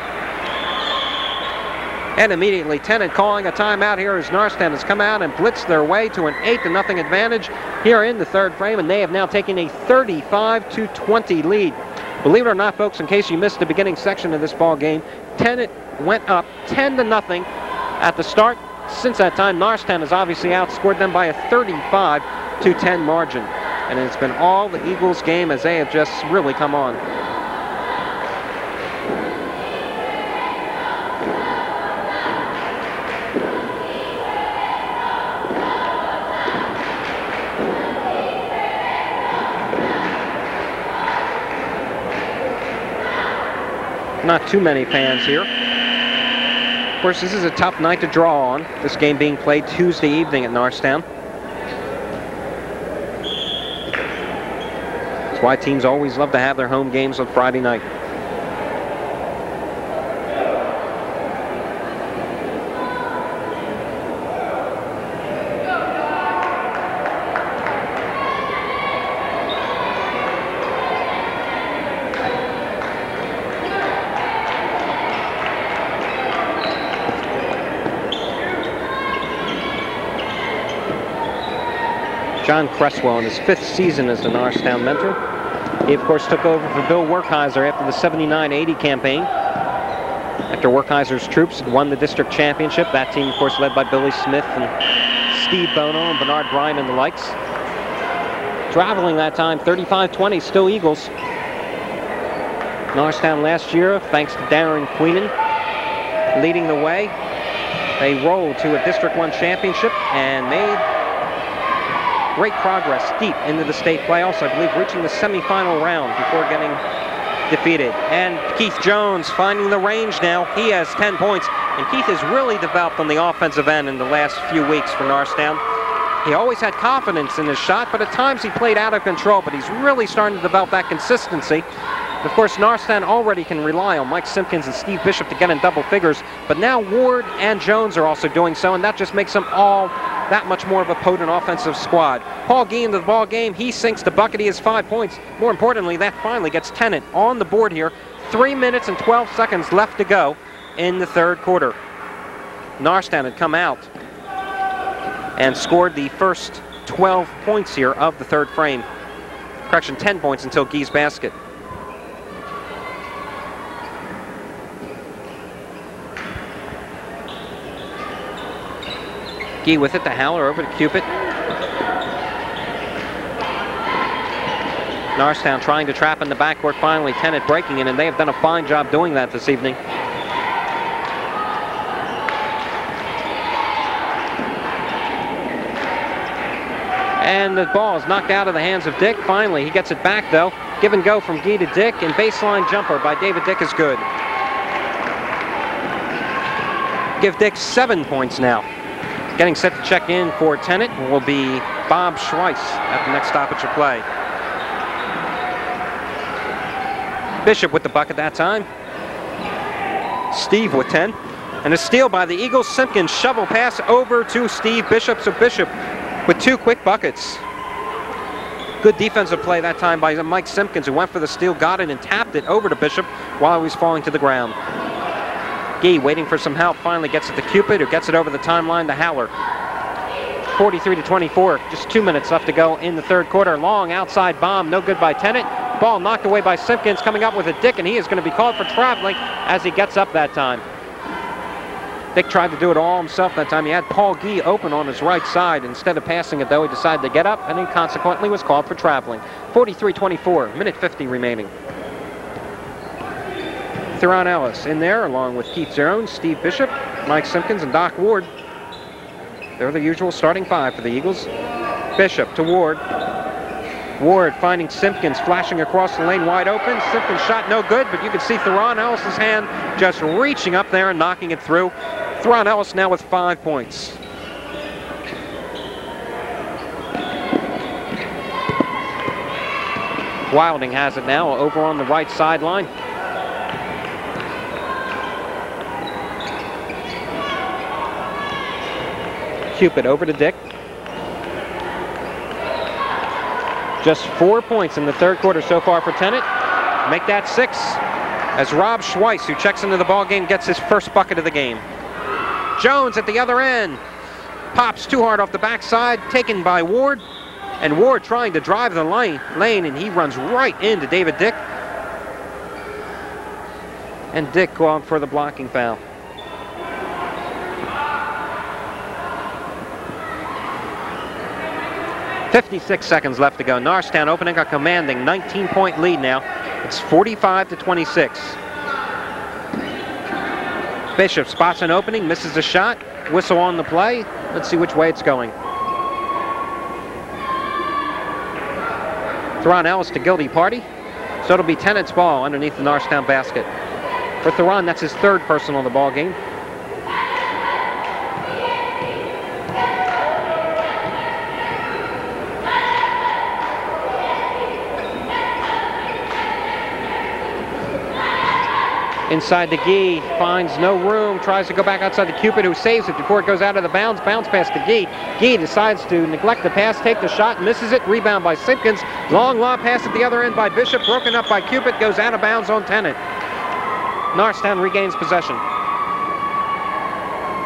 And immediately Tennant calling a timeout here as Norristown has come out and blitzed their way to an 8-0 advantage here in the third frame, and they have now taken a 35-20 lead. Believe it or not, folks, in case you missed the beginning section of this ball game, Tennant went up 10-0 at the start. Since that time, Norristown has obviously outscored them by a 35-10 margin. And it's been all the Eagles' game as they have just really come on. Not too many fans here. Of course, this is a tough night to draw on, this game being played Tuesday evening at Norristown. That's why teams always love to have their home games on Friday night. John Cresswell in his 5th season as the Norristown mentor. He, of course, took over for Bill Werkheiser after the 79-80 campaign. After Werkheiser's troops had won the district championship, that team, of course, led by Billy Smith and Steve Bono and Bernard Bryan and the likes. Traveling that time, 35-20, still Eagles. Norristown last year, thanks to Darren Queenan leading the way, they rolled to a District 1 championship and made great progress deep into the state playoffs, I believe reaching the semifinal round before getting defeated. And Keith Jones finding the range now. He has 10 points, and Keith has really developed on the offensive end in the last few weeks for Norristown. He always had confidence in his shot, but at times he played out of control, but he's really starting to develop that consistency. Of course, Norristown already can rely on Mike Simpkins and Steve Bishop to get in double figures, but now Ward and Jones are also doing so, and that just makes them all that much more of a potent offensive squad. Paul Gee into the ball game. He sinks the bucket. He has 5 points. More importantly, that finally gets Tennant on the board here. 3 minutes and 12 seconds left to go in the third quarter. Norristown had come out and scored the first 12 points here of the third frame. Correction, 10 points until Gee's basket. Gee with it to Howler, over to Cupid. Norristown trying to trap in the backcourt finally. Tennant breaking in, and they have done a fine job doing that this evening. And the ball is knocked out of the hands of Dick. Finally, he gets it back, though. Give and go from Gee to Dick, and baseline jumper by David Dick is good. Give Dick 7 points now. Getting set to check in for Tennant will be Bob Schweiss at the next stoppage of play. Bishop with the bucket that time. Steve with 10. And a steal by the Eagles. Simpkins shovel pass over to Steve Bishop. So Bishop with 2 quick buckets. Good defensive play that time by Mike Simpkins, who went for the steal, got it, and tapped it over to Bishop while he was falling to the ground. Gee, waiting for some help, finally gets it to Cupid, who gets it over the timeline to Howler. 43-24, just 2 minutes left to go in the third quarter. Long outside bomb, no good by Tennent. Ball knocked away by Simpkins, coming up with a Dick, and he is going to be called for traveling as he gets up that time. Dick tried to do it all himself that time. He had Paul Gee open on his right side. Instead of passing it, though, he decided to get up, and he consequently was called for traveling. 43-24, minute 50 remaining. Theron Ellis in there, along with Keith Zerones, Steve Bishop, Mike Simpkins, and Doc Ward. They're the usual starting five for the Eagles. Bishop to Ward. Ward finding Simpkins, flashing across the lane wide open. Simpkins' shot no good, but you can see Theron Ellis' hand just reaching up there and knocking it through. Theron Ellis now with 5 points. Wilding has it now over on the right sideline. Cupid over to Dick. Just 4 points in the third quarter so far for Tennent. Make that 6 as Rob Schweiss, who checks into the ball game, gets his first bucket of the game. Jones at the other end. Pops too hard off the backside, taken by Ward. And Ward trying to drive the lane, and he runs right into David Dick. And Dick going for the blocking foul. .56 seconds left to go. Norristown opening a commanding 19-point lead now. It's 45-26. Bishop spots an opening, misses a shot. Whistle on the play. Let's see which way it's going. Theron Ellis to guilty party. So it'll be Tennent's ball underneath the Norristown basket. For Theron, that's his third personal of the ball game. Inside to Gee, finds no room, tries to go back outside to Cupid, who saves it before it goes out of the bounds. Bounce pass to Gee. Gee decides to neglect the pass, take the shot, misses it. Rebound by Simpkins. Long lob pass at the other end by Bishop, broken up by Cupid, goes out of bounds on Tennent. Norristown regains possession.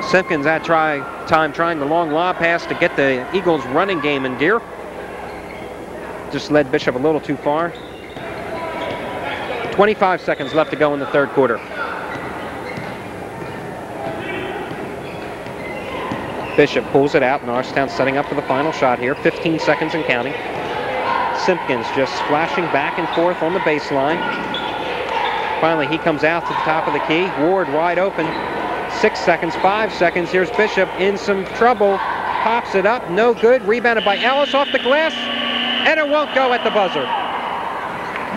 Simpkins had time trying the long lob pass to get the Eagles' running game in gear. Just led Bishop a little too far. 25 seconds left to go in the third quarter. Bishop pulls it out. Norristown setting up for the final shot here. 15 seconds and counting. Simpkins just flashing back and forth on the baseline. Finally, he comes out to the top of the key. Ward wide open. 6 seconds, 5 seconds. Here's Bishop in some trouble. Pops it up. No good. Rebounded by Ellis off the glass. And it won't go at the buzzer.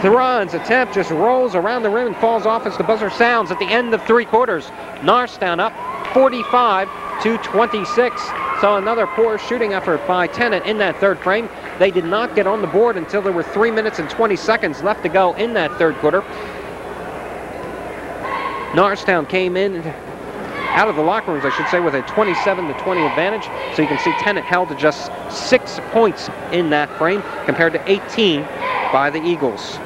Theron's attempt just rolls around the rim and falls off as the buzzer sounds at the end of 3 quarters. Norristown up 45-26. So another poor shooting effort by Tennent in that third frame. They did not get on the board until there were 3 minutes and 20 seconds left to go in that third quarter. Norristown came in out of the locker rooms, I should say, with a 27-20 advantage. So you can see Tennent held to just 6 points in that frame compared to 18 by the Eagles.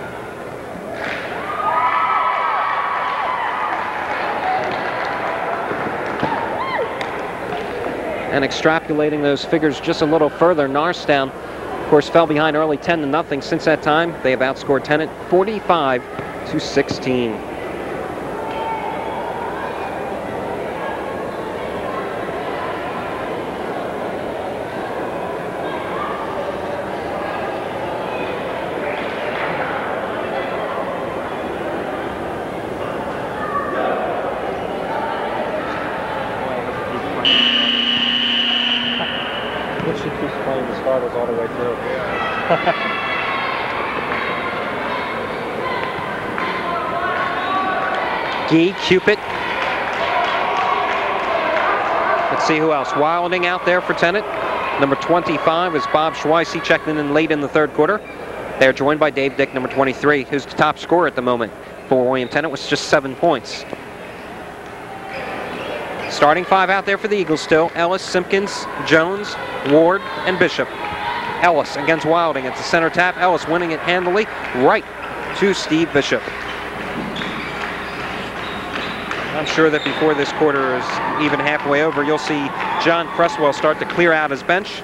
And extrapolating those figures just a little further, Norristown, of course, fell behind early 10-0. Since that time, they have outscored Tennent 45-16. All the way through. Gee, Cupid. Let's see who else. Wilding out there for Tennent. Number 25 is Bob Schweiss. He checked in late in the third quarter. They're joined by Dave Dick, number 23, who's the top scorer at the moment for William Tennent with just 7 points. Starting 5 out there for the Eagles still. Ellis, Simpkins, Jones, Ward, and Bishop. Ellis against Wilding. It's a center tap. Ellis winning it handily right to Steve Bishop. I'm sure that before this quarter is even halfway over, you'll see John Cresswell start to clear out his bench.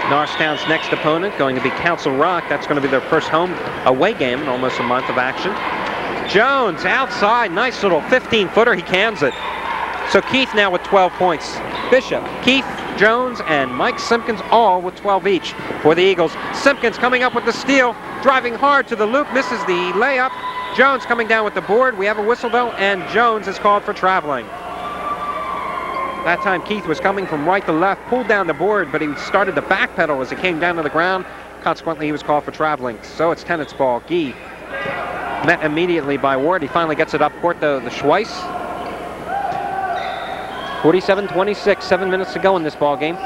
Norristown's next opponent going to be Council Rock. That's going to be their first home away game in almost a month of action. Jones outside, nice little 15-footer, he cans it. So Keith now with 12 points. Bishop, Keith, Jones, and Mike Simpkins all with 12 each for the Eagles. Simpkins coming up with the steal, driving hard to the loop, misses the layup. Jones coming down with the board. We have a whistle though, and Jones is called for traveling. That time Keith was coming from right to left, pulled down the board, but he started to backpedal as he came down to the ground. Consequently, he was called for traveling. So it's Tennant's ball. Gee met immediately by Ward. He finally gets it up court though, the Schweiss. 47-26, 7 minutes to go in this ball game.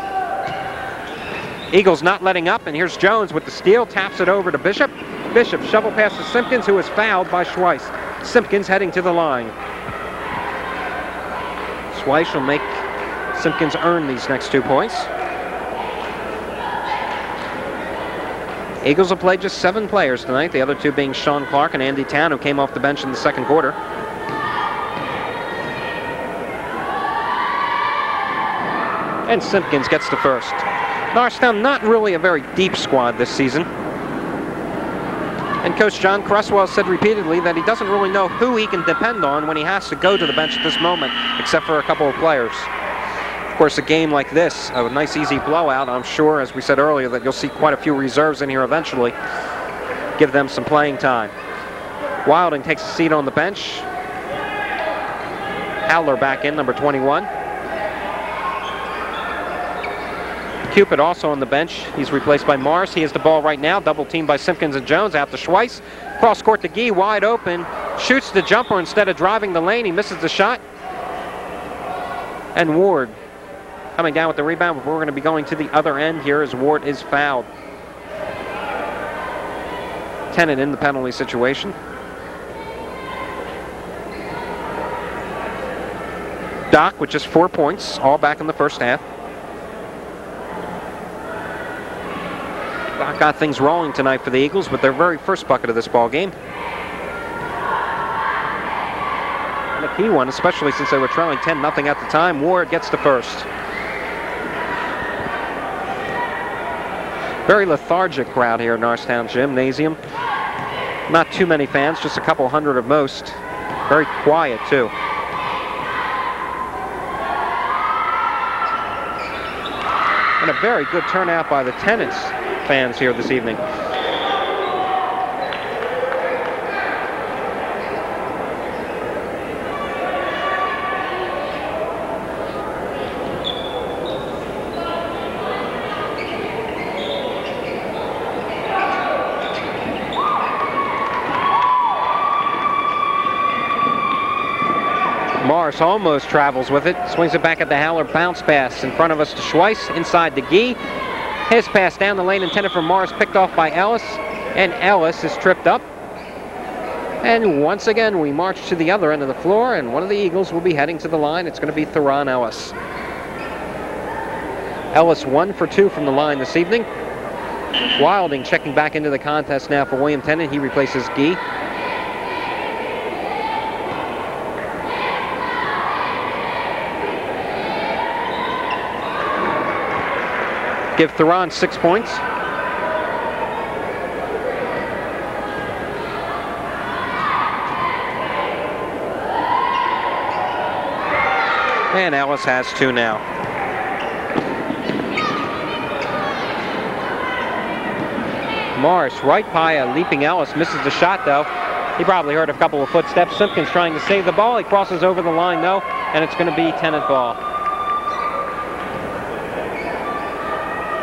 Eagles not letting up, and here's Jones with the steal, taps it over to Bishop. Bishop shovel pass to Simpkins, who is fouled by Schweiss. Simpkins heading to the line. Schweiss will make Simpkins earn these next 2 points. Eagles will play just 7 players tonight, the other 2 being Sean Clark and Andy Town, who came off the bench in the second quarter. And Simpkins gets the first. Norristown not really a very deep squad this season. And Coach John Cresswell said repeatedly that he doesn't really know who he can depend on when he has to go to the bench at this moment, except for a couple of players. Of course, a game like this, a nice easy blowout, I'm sure, as we said earlier, that you'll see quite a few reserves in here eventually. Give them some playing time. Wilding takes a seat on the bench. Howler back in, number 21. Cupid also on the bench. He's replaced by Morris. He has the ball right now. Double teamed by Simpkins and Jones. Out to Schweiss. Cross court to Gee, wide open. Shoots the jumper instead of driving the lane. He misses the shot. And Ward coming down with the rebound. But we're going to be going to the other end here as Ward is fouled. Tennant in the penalty situation. Doc with just 4 points, all back in the first half. Doc got things rolling tonight for the Eagles with their very first bucket of this ball game. And a key one, especially since they were trailing 10-0 at the time. Ward gets the first. Very lethargic crowd here at Norristown Gymnasium. Not too many fans, just a couple hundred at most. Very quiet too. And a very good turnout by the Tennent fans here this evening. Morris almost travels with it, swings it back at the Howler, bounce pass in front of us to Schweiss, inside to Gee. His pass down the lane intended for Morris, picked off by Ellis, and Ellis is tripped up. And once again, we march to the other end of the floor, and one of the Eagles will be heading to the line. It's going to be Theron Ellis. Ellis 1 for 2 from the line this evening. Wilding checking back into the contest now for William Tennant. He replaces Gee. Give Theron 6 points. And Ellis has 2 now. Morris right by a leaping Ellis, misses the shot though. He probably heard a couple of footsteps. Simpkins trying to save the ball. He crosses over the line though, and it's going to be Tennant ball.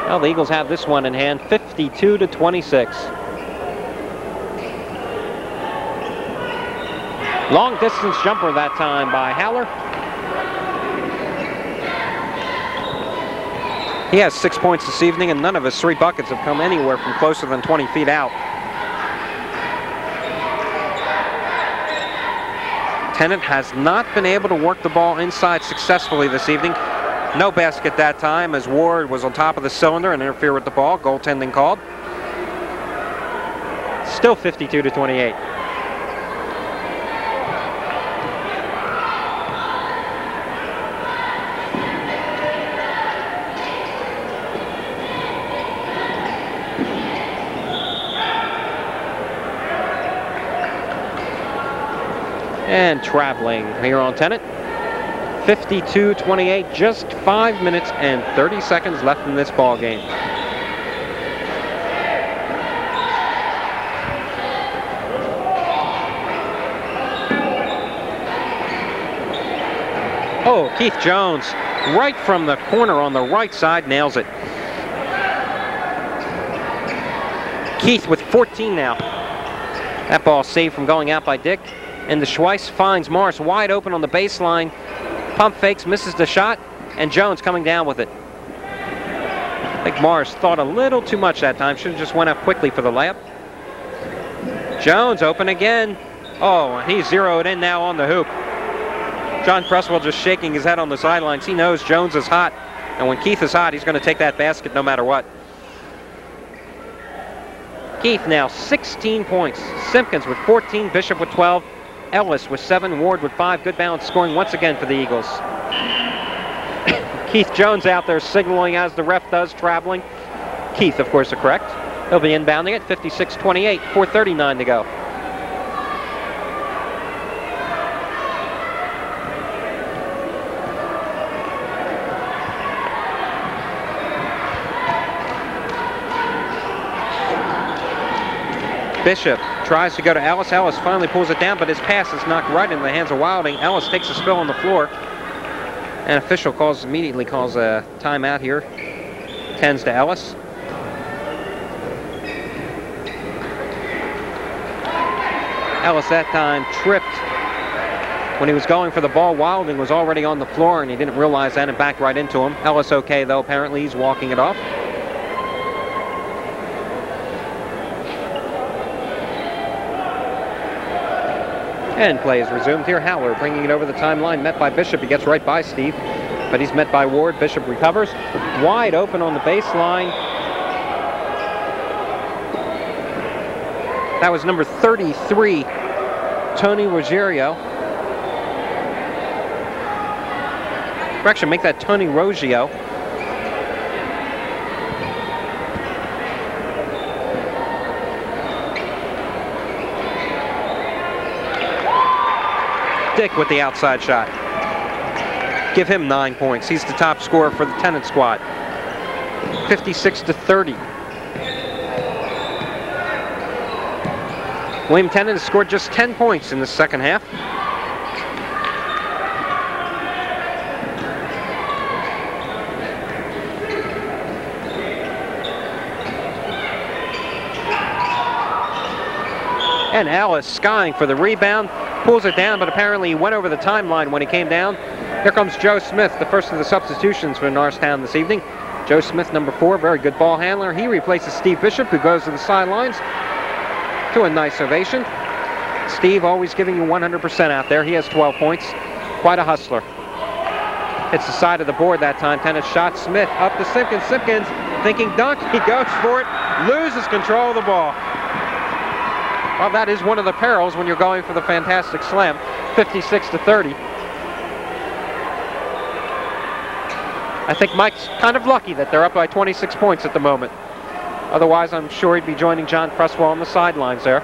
Well, the Eagles have this one in hand, 52-26. Long distance jumper that time by Howler. He has 6 points this evening, and none of his 3 buckets have come anywhere from closer than 20 feet out. Tennent has not been able to work the ball inside successfully this evening. No basket that time, as Ward was on top of the cylinder and interfered with the ball. Goaltending called. Still 52-28. And traveling here on Tennent. 52-28, just 5 minutes and 30 seconds left in this ball game. Oh, Keith Jones, right from the corner on the right side, nails it. Keith with 14 now. That ball saved from going out by Dick. And the Schweiss finds Morris wide open on the baseline. Pump fakes, misses the shot, and Jones coming down with it. I think Morris thought a little too much that time. Should have just went up quickly for the layup. Jones open again. Oh, and he's zeroed in now on the hoop. John Cresswell just shaking his head on the sidelines. He knows Jones is hot, and when Keith is hot, he's going to take that basket no matter what. Keith now 16 points. Simpkins with 14, Bishop with 12. Ellis with 7, Ward with 5. Good balance scoring once again for the Eagles. Keith Jones out there signaling as the ref does, traveling. Keith, of course, are correct. He'll be inbounding it, 56-28, 4:39 to go. Bishop tries to go to Ellis. Ellis finally pulls it down, but his pass is knocked right into the hands of Wilding. Ellis takes a spill on the floor. An official immediately calls a timeout here. Tends to Ellis. Ellis that time tripped when he was going for the ball. Wilding was already on the floor, and he didn't realize that and backed right into him. Ellis okay, though. Apparently he's walking it off. And play is resumed here. Howler bringing it over the timeline, met by Bishop. He gets right by Steve, but he's met by Ward. Bishop recovers. Wide open on the baseline. That was number 33, Tony Ruggiero. Correction, make that Tony Roggio. Dick with the outside shot. Give him 9 points. He's the top scorer for the Tennent squad. 56-30. William Tennent has scored just 10 points in the second half. And Ellis skying for the rebound. Pulls it down, but apparently he went over the timeline when he came down. Here comes Joe Smith, the first of the substitutions for Norristown this evening. Joe Smith, number 4, very good ball handler. He replaces Steve Bishop, who goes to the sidelines to a nice ovation. Steve always giving you 100% out there. He has 12 points. Quite a hustler. Hits the side of the board that time. Tennant shot. Smith up to Simpkins. Simpkins thinking dunk. He goes for it. Loses control of the ball. Well, that is one of the perils when you're going for the fantastic slam. 56-30. I think Mike's kind of lucky that they're up by 26 points at the moment. Otherwise, I'm sure he'd be joining John Cresswell on the sidelines there.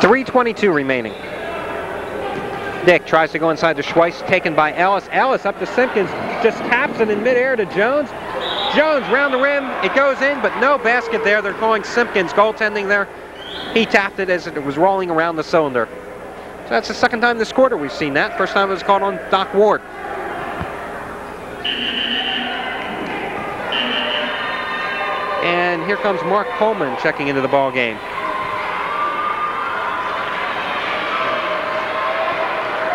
.322 remaining. Dick tries to go inside to Schweiss, taken by Ellis. Ellis up to Simpkins, just taps it in midair to Jones. Jones round the rim, it goes in, but no basket there. They're calling Simpkins goaltending there. He tapped it as it was rolling around the cylinder. So that's the second time this quarter we've seen that. First time it was called on Doc Ward. and here comes Mark Coleman checking into the ball game.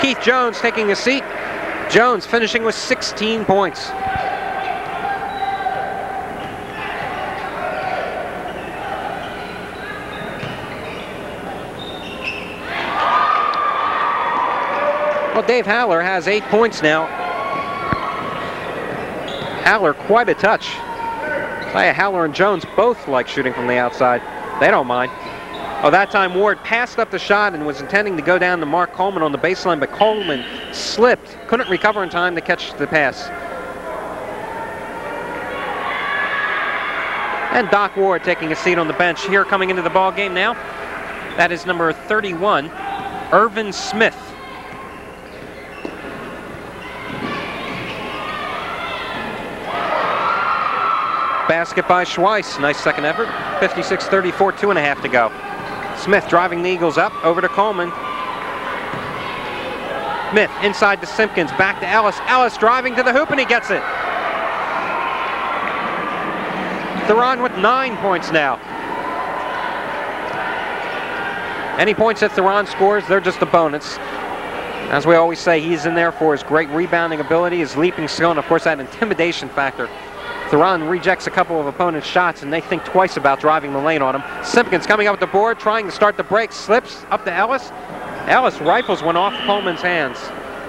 Keith Jones taking a seat. Jones finishing with 16 points. Well, Dave Haller has 8 points now. Haller, quite a touch. Haller and Jones both like shooting from the outside. They don't mind. Oh, that time Ward passed up the shot and was intending to go down to Mark Coleman on the baseline, but Coleman slipped. Couldn't recover in time to catch the pass. And Doc Ward taking a seat on the bench here coming into the ball game now. That is number 31, Irvin Smith. Basket by Schweiss. Nice second effort. 56-34, 2.5 to go. Smith driving the Eagles up. Over to Coleman. Smith inside to Simpkins. Back to Ellis. Ellis driving to the hoop and he gets it. Theron with 9 points now. Any points that Theron scores, they're just a bonus. As we always say, he's in there for his great rebounding ability, his leaping skill, and of course that intimidation factor. Theron rejects a couple of opponents' shots and they think twice about driving the lane on him. Simpkins coming up the board, trying to start the break, slips up to Ellis. Ellis rifles one off Coleman's hands.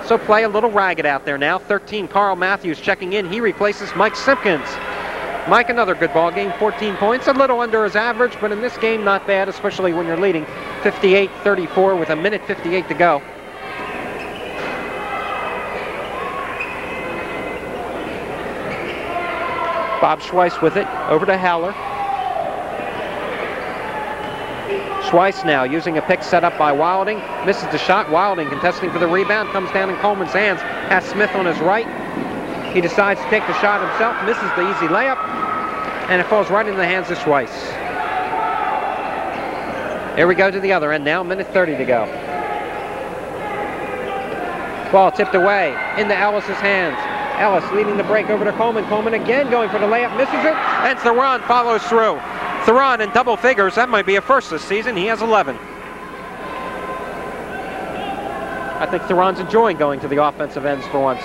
So play a little ragged out there now. 13, Carl Matthews checking in. He replaces Mike Simpkins. Mike, another good ball game, 14 points, a little under his average, but in this game not bad, especially when you're leading 58-34 with 1:58 to go. Bob Schweiss with it, over to Haller. Schweiss now using a pick set up by Wilding. Misses the shot. Wilding contesting for the rebound. Comes down in Coleman's hands. Has Smith on his right. He decides to take the shot himself. Misses the easy layup. And it falls right into the hands of Schweiss. Here we go to the other end now. 1:30 to go. Ball tipped away into Ellis's hands. Ellis leading the break over to Coleman. Coleman again going for the layup, misses it, and Theron follows through. Theron in double figures. That might be a first this season. He has 11. I think Theron's enjoying going to the offensive ends for once.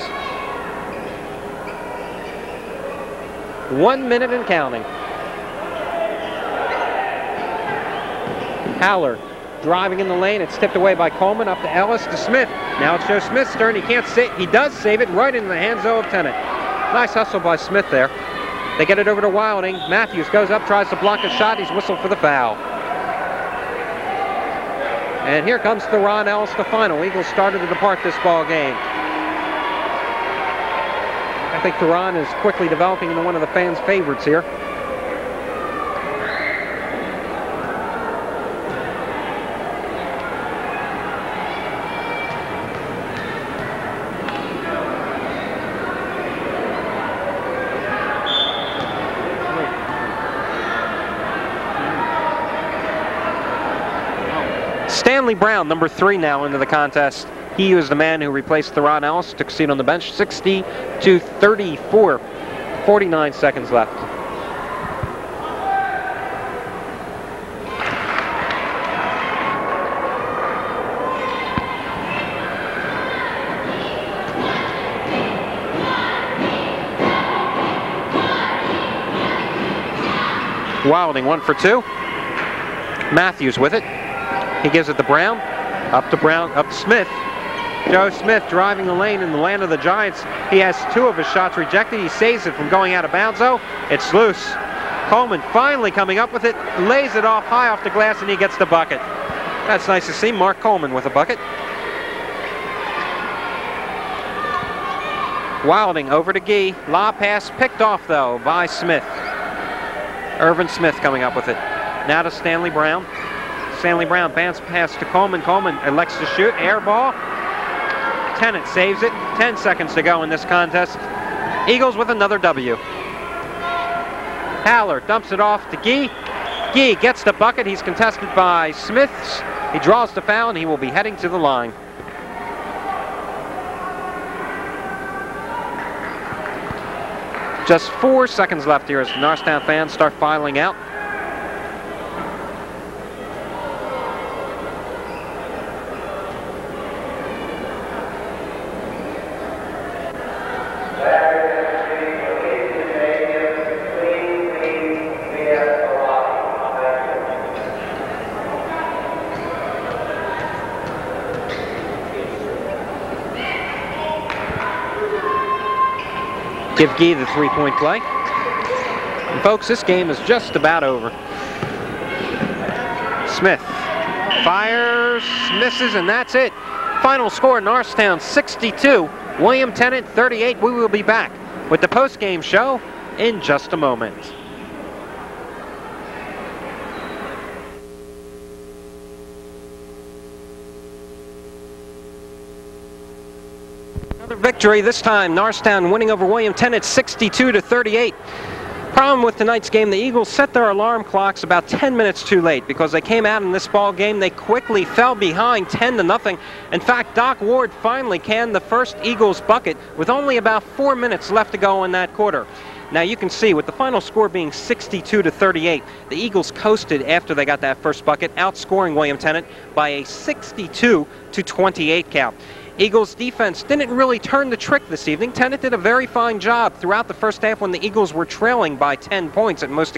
1 minute and counting. Haller driving in the lane. It's tipped away by Coleman. Up to Ellis to Smith. Now it's Joe Smith's turn. He can't save. He does save it right into the hands of Tennent. Nice hustle by Smith there. They get it over to Wilding. Matthews goes up, tries to block a shot. He's whistled for the foul. And here comes Theron Ellis, the final. Eagles started to depart this ball game. I think Theron is quickly developing into one of the fans' favorites here. Stanley Brown, number 3 now into the contest. He was the man who replaced Theron Ellis, took a seat on the bench. 60-34, 49 seconds left. Wilding 1 for 2. Matthews with it. He gives it to Brown, up to Smith. Joe Smith driving the lane in the land of the Giants. He has 2 of his shots rejected. He saves it from going out of bounds, though. It's loose. Coleman finally coming up with it, lays it off high off the glass, and he gets the bucket. That's nice to see. Mark Coleman with a bucket. Wilding over to Gee. Lob pass picked off, though, by Smith. Irvin Smith coming up with it. Now to Stanley Brown. Stanley Brown bounce pass to Coleman. Coleman elects to shoot. Air ball. Tennent saves it. 10 seconds to go in this contest. Eagles with another W. Haller dumps it off to Gee. Gee gets the bucket. He's contested by Smith. He draws the foul and he will be heading to the line. Just 4 seconds left here as the Norristown fans start filing out. Give Gee the three-point play. And folks, this game is just about over. Smith fires, misses, and that's it. Final score, Norristown 62, William Tennent 38. We will be back with the post-game show in just a moment. Another victory, this time Norristown winning over William Tennent 62-38. Problem with tonight's game, the Eagles set their alarm clocks about 10 minutes too late because they came out in this ball game. They quickly fell behind 10-0. In fact, Doc Ward finally canned the first Eagles bucket with only about 4 minutes left to go in that quarter. Now you can see with the final score being 62-38, the Eagles coasted after they got that first bucket, outscoring William Tennent by a 62-28 count. Eagles defense didn't really turn the trick this evening. Tennent did a very fine job throughout the first half when the Eagles were trailing by 10 points at most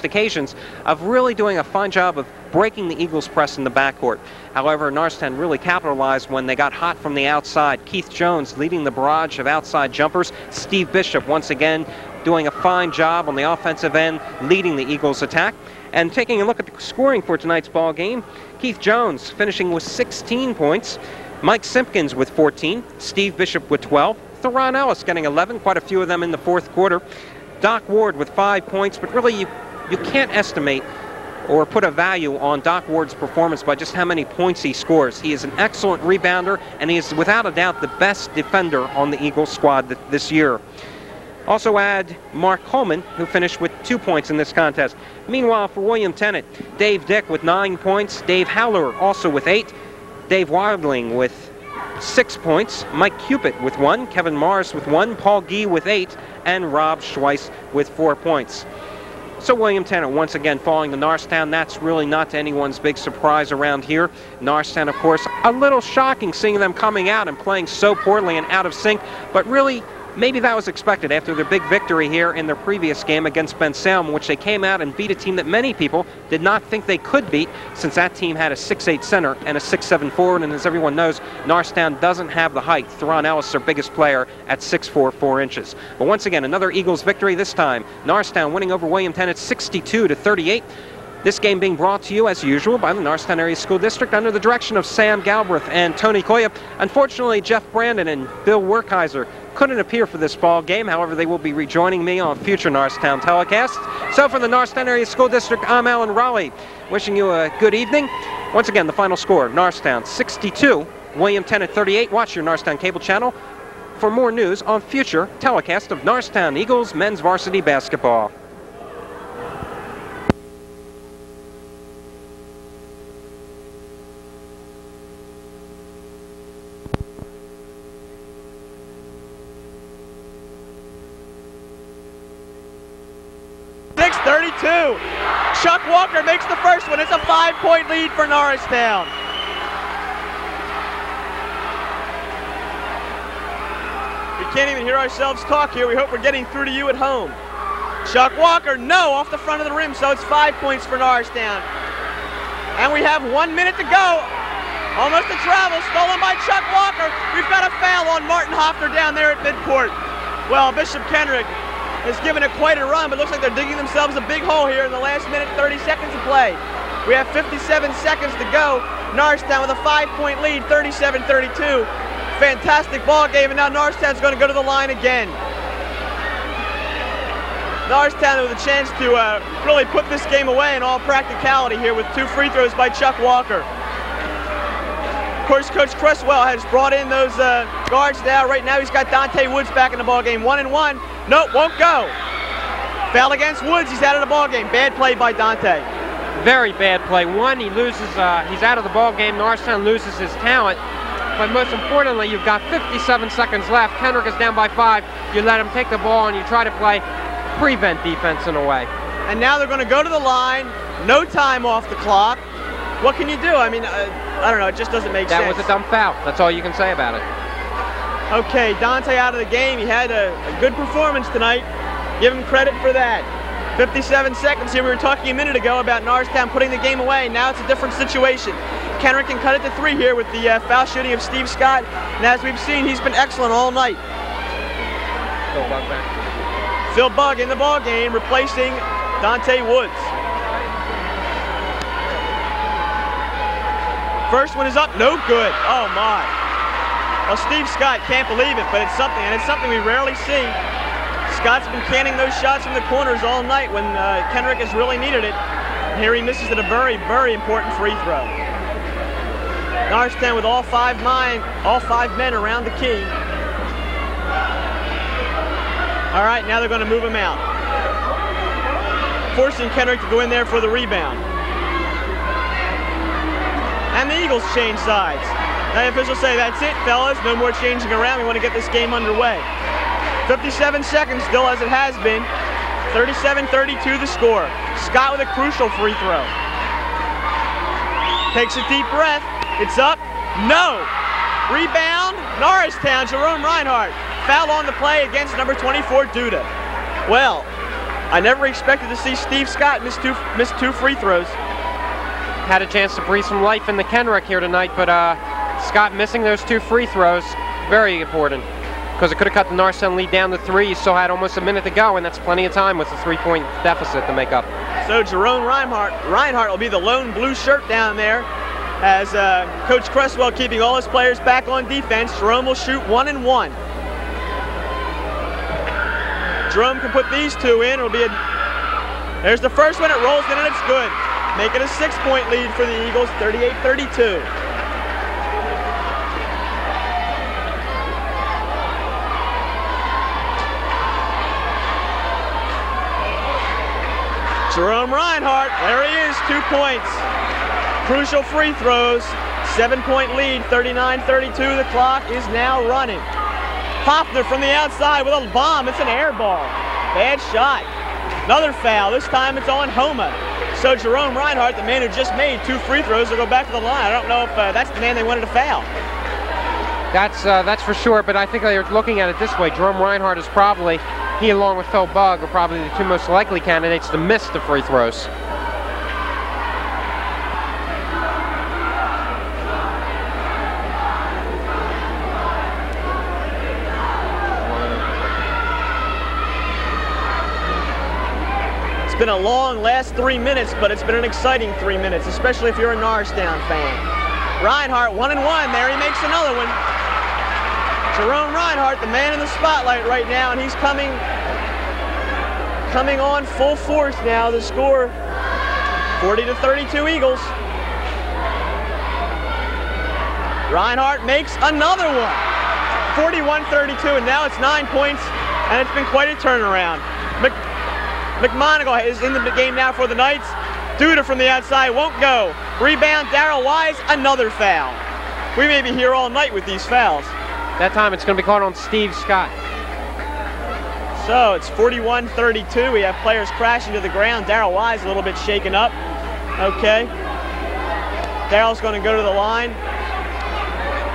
occasions of really doing a fine job of breaking the Eagles' press in the backcourt. However, Norristown really capitalized when they got hot from the outside. Keith Jones leading the barrage of outside jumpers. Steve Bishop once again doing a fine job on the offensive end, leading the Eagles' attack. And taking a look at the scoring for tonight's ball game, Keith Jones finishing with 16 points. Mike Simpkins with 14, Steve Bishop with 12, Theron Ellis getting 11, quite a few of them in the fourth quarter. Doc Ward with 5 points, but really you can't estimate or put a value on Doc Ward's performance by just how many points he scores. He is an excellent rebounder, and he is without a doubt the best defender on the Eagles squad this year. Also add Mark Coleman, who finished with 2 points in this contest. Meanwhile, for William Tennent, Dave Dick with 9 points, Dave Howler also with 8, Dave Wildling with 6 points, Mike Cupid with 1, Kevin Morris with 1, Paul Gee with 8, and Rob Schweiss with 4 points. So William Tennent once again falling to Norristown. That's really not to anyone's big surprise around here. Norristown, of course, a little shocking seeing them coming out and playing so poorly and out of sync, but really maybe that was expected after their big victory here in their previous game against Ben Salem, in which they came out and beat a team that many people did not think they could beat, since that team had a 6'8 center and a 6'7 forward, and as everyone knows, Norristown doesn't have the height. Theron Ellis, their biggest player, at 6'4", 4 inches. But once again, another Eagles victory, this time Norristown winning over William Tennent 62-38. This game being brought to you, as usual, by the Norristown Area School District under the direction of Sam Galbraith and Tony Koya. Unfortunately, Jeff Brandon and Bill Werkheiser couldn't appear for this ball game. However, they will be rejoining me on future Norristown telecasts. So for the Norristown Area School District, I'm Alan Raleigh, wishing you a good evening. Once again, the final score, Norristown 62, William Tennent 38. Watch your Norristown cable channel for more news on future telecasts of Norristown Eagles men's varsity basketball. Chuck Walker makes the first one. It's a 5-point lead for Norristown. We can't even hear ourselves talk here. We hope we're getting through to you at home. Chuck Walker, no, off the front of the rim, so it's 5 points for Norristown. And we have 1 minute to go. Almost a travel, stolen by Chuck Walker. We've got a foul on Martin Hoffner down there at midcourt. Well, Bishop Kendrick has given it quite a run, but looks like they're digging themselves a big hole here in the last minute, 30 seconds of play. We have 57 seconds to go. Norristown with a 5-point lead, 37-32. Fantastic ball game, and now Norristown's going to go to the line again. Norristown with a chance to really put this game away in all practicality here with 2 free throws by Chuck Walker. Of course, Coach Cresswell has brought in those guards now. Right now, he's got Dante Woods back in the ball game. 1-1. Nope, won't go. Foul against Woods. He's out of the ball game. Bad play by Dante. Very bad play. One, he loses. He's out of the ball game. Norristown loses his talent. But most importantly, you've got 57 seconds left. Kendrick is down by 5. You let him take the ball and you try to play prevent defense in a way. And now they're going to go to the line. No time off the clock. What can you do? I mean, I don't know. It just doesn't make sense. That was a dumb foul. That's all you can say about it. Okay, Dante out of the game. He had a good performance tonight. Give him credit for that. 57 seconds here. We were talking a minute ago about Norristown putting the game away. Now it's a different situation. Kendrick can cut it to 3 here with the foul shooting of Steve Scott. And as we've seen, he's been excellent all night. Phil Bug back. Phil Bug in the ball game, replacing Dante Woods. First one is up, no good. Oh my. Well, Steve Scott can't believe it, but it's something we rarely see. Scott's been canning those shots from the corners all night when Kenrick has really needed it. Here he misses at a very, very important free throw. Norristown with all five men around the key. All right, now they're going to move him out, forcing Kenrick to go in there for the rebound. And the Eagles change sides. Now the officials say, that's it, fellas. No more changing around. We want to get this game underway. 57 seconds still as it has been. 37-32 the score. Scott with a crucial free throw. Takes a deep breath. It's up. No. Rebound. Norristown. Jerome Reinhardt. Foul on the play against number 24, Duda. Well, I never expected to see Steve Scott miss two free throws. Had a chance to breathe some life into Kenrick here tonight, but Scott missing those two free throws, very important, because it could have cut the Norristown lead down to 3. You still had almost a minute to go, and that's plenty of time with a 3-point deficit to make up. So Jerome Reinhardt will be the lone blue shirt down there, as Coach Cresswell keeping all his players back on defense. Jerome will shoot 1 and 1. Jerome can put these two in. It'll be there's the first one. It rolls in and it's good. Make it a 6-point lead for the Eagles, 38-32. Jerome Reinhardt, there he is, 2 points. Crucial free throws, 7-point lead, 39-32. The clock is now running. Hoffner from the outside with a bomb. It's an air ball. Bad shot. Another foul. This time it's on Homa. So Jerome Reinhardt, the man who just made 2 free throws, will go back to the line. I don't know if that's the man they wanted to foul. That's for sure, but I think they're looking at it this way. Jerome Reinhardt is probably, he along with Phil Bug, are probably the 2 most likely candidates to miss the free throws. It's been a long last 3 minutes, but it's been an exciting 3 minutes, especially if you're a Norristown fan. Reinhardt 1 and 1. There he makes another one. Jerome Reinhardt, the man in the spotlight right now, and he's coming on full force now. The score 40-32 Eagles. Reinhardt makes another one. 41-32, and now it's 9 points, and it's been quite a turnaround. McMonigal is in the game now for the Knights. Duda from the outside won't go. Rebound, Darrell Wise, another foul. We may be here all night with these fouls. That time it's going to be called on Steve Scott. So it's 41-32. We have players crashing to the ground. Darrell Wise a little bit shaken up. Okay. Darrell's going to go to the line.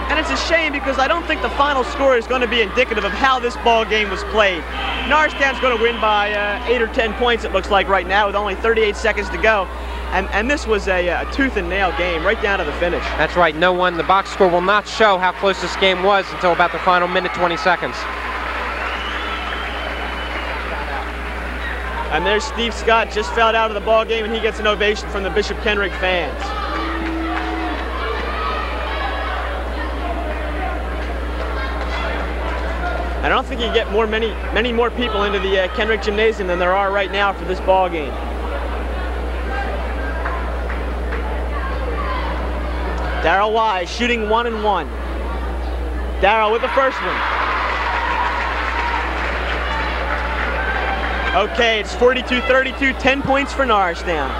And it's a shame because I don't think the final score is going to be indicative of how this ball game was played. Norristown's going to win by 8 or 10 points, it looks like right now, with only 38 seconds to go. And this was a tooth and nail game right down to the finish. That's right. The box score will not show how close this game was until about the final minute, 20 seconds. And there's Steve Scott, just fouled out of the ball game, and he gets an ovation from the Bishop Kenrick fans. I don't think you get many more people into the Kenrick Gymnasium than there are right now for this ball game. Darrell Wise shooting 1 and 1. Darrell with the first one. Okay, it's 42-32, 10 points for Norristown.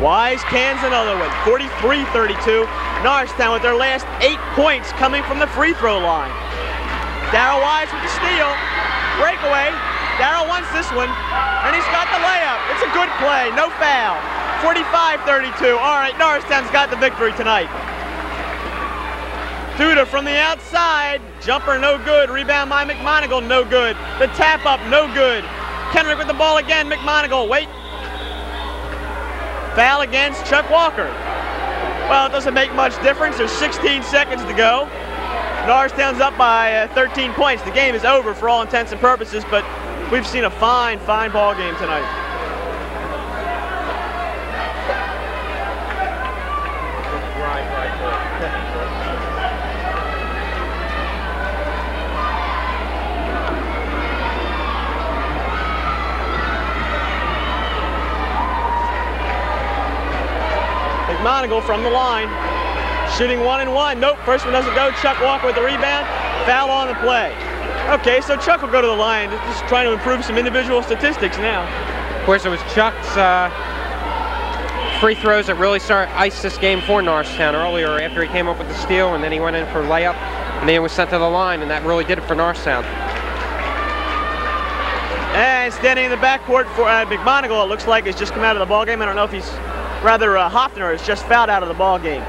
Wise cans another one, 43-32. Norristown with their last 8 points coming from the free throw line. Darrell Wise with the steal. Breakaway. Darrell wants this one, and he's got the layup. It's a good play, no foul. 45-32. All right, Norristown's got the victory tonight. Duda from the outside. Jumper no good. Rebound by McMonigal, no good. The tap up, no good. Kenrick with the ball again. McMonigal, wait. Foul against Chuck Walker. Well, it doesn't make much difference. There's 16 seconds to go. Norristown's up by 13 points. The game is over for all intents and purposes, but we've seen a fine ball game tonight. McMonigle from the line, shooting 1 and 1. Nope, first one doesn't go. Chuck Walker with the rebound, foul on the play. Okay, so Chuck will go to the line, just trying to improve some individual statistics now. Of course, it was Chuck's free throws that really iced this game for Norristown earlier after he came up with the steal, and then he went in for a layup, and then he was sent to the line, and that really did it for Norristown. And standing in the backcourt for McMonigle, it looks like he's just come out of the ball game. I don't know if he's Hoffner is just fouled out of the ball game.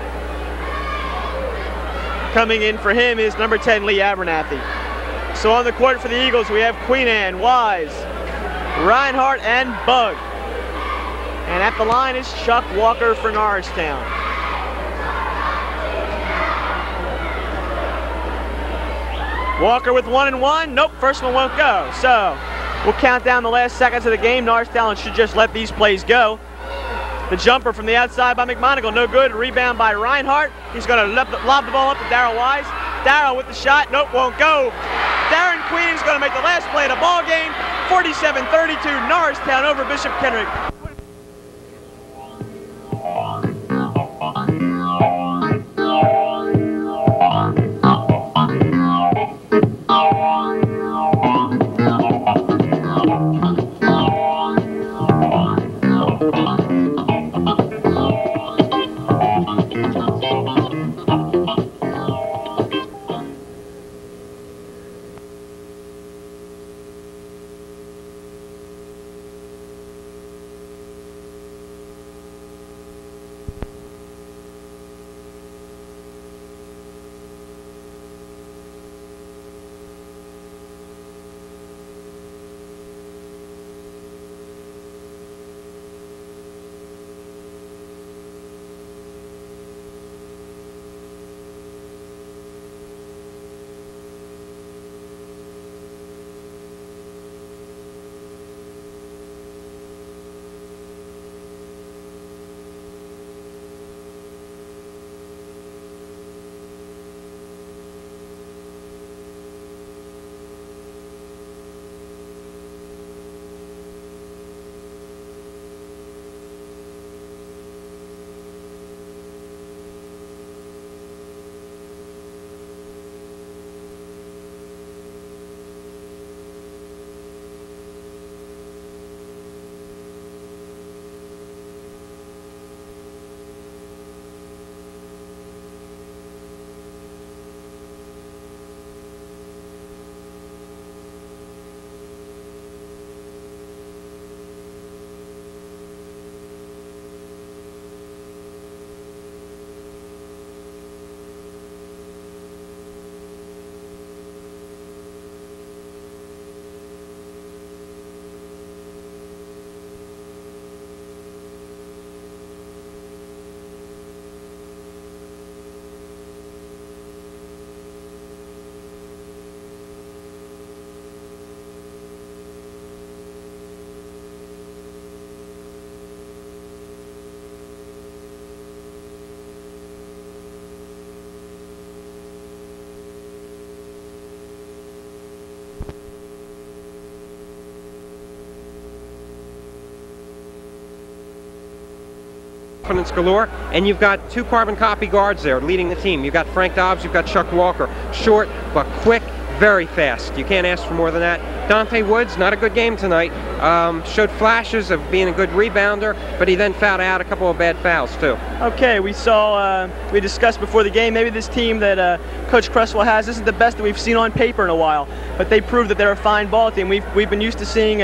Coming in for him is number 10, Lee Abernathy. So on the court for the Eagles, we have Queenan, Wise, Reinhardt, and Bug. And at the line is Chuck Walker for Norristown. Walker with 1 and 1. Nope, first one won't go. So we'll count down the last seconds of the game. Norristown should just let these plays go. The jumper from the outside by McMonigle, no good. Rebound by Reinhardt. He's going to lob the ball up to Darryl Wise. Darryl with the shot. Nope, won't go. Darren Queenan's going to make the last play of the ball game. 47-32, Norristown over Bishop Kenrick. Confidence galore, and you've got two carbon copy guards there leading the team. You've got Frank Dobbs, you've got Chuck Walker. Short, but quick, very fast. You can't ask for more than that. Dante Woods, not a good game tonight. Showed flashes of being a good rebounder, but he then fouled out a couple of bad fouls too. Okay, we discussed before the game, maybe this team that Coach Cresswell has isn't the best that we've seen on paper in a while, but they proved that they're a fine ball team. We've been used to seeing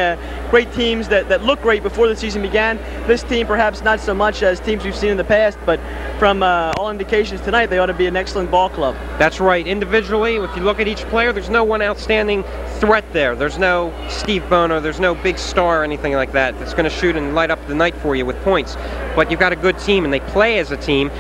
great teams that look great before the season began. This team perhaps not so much as teams we've seen in the past, but from all indications tonight, they ought to be an excellent ball club. That's right. Individually, if you look at each player, there's no one outstanding threat there. There's no Steve Bono, there's no big star or anything like that that's going to shoot and light up the night for you with points. But you've got a good team, and they play as a team.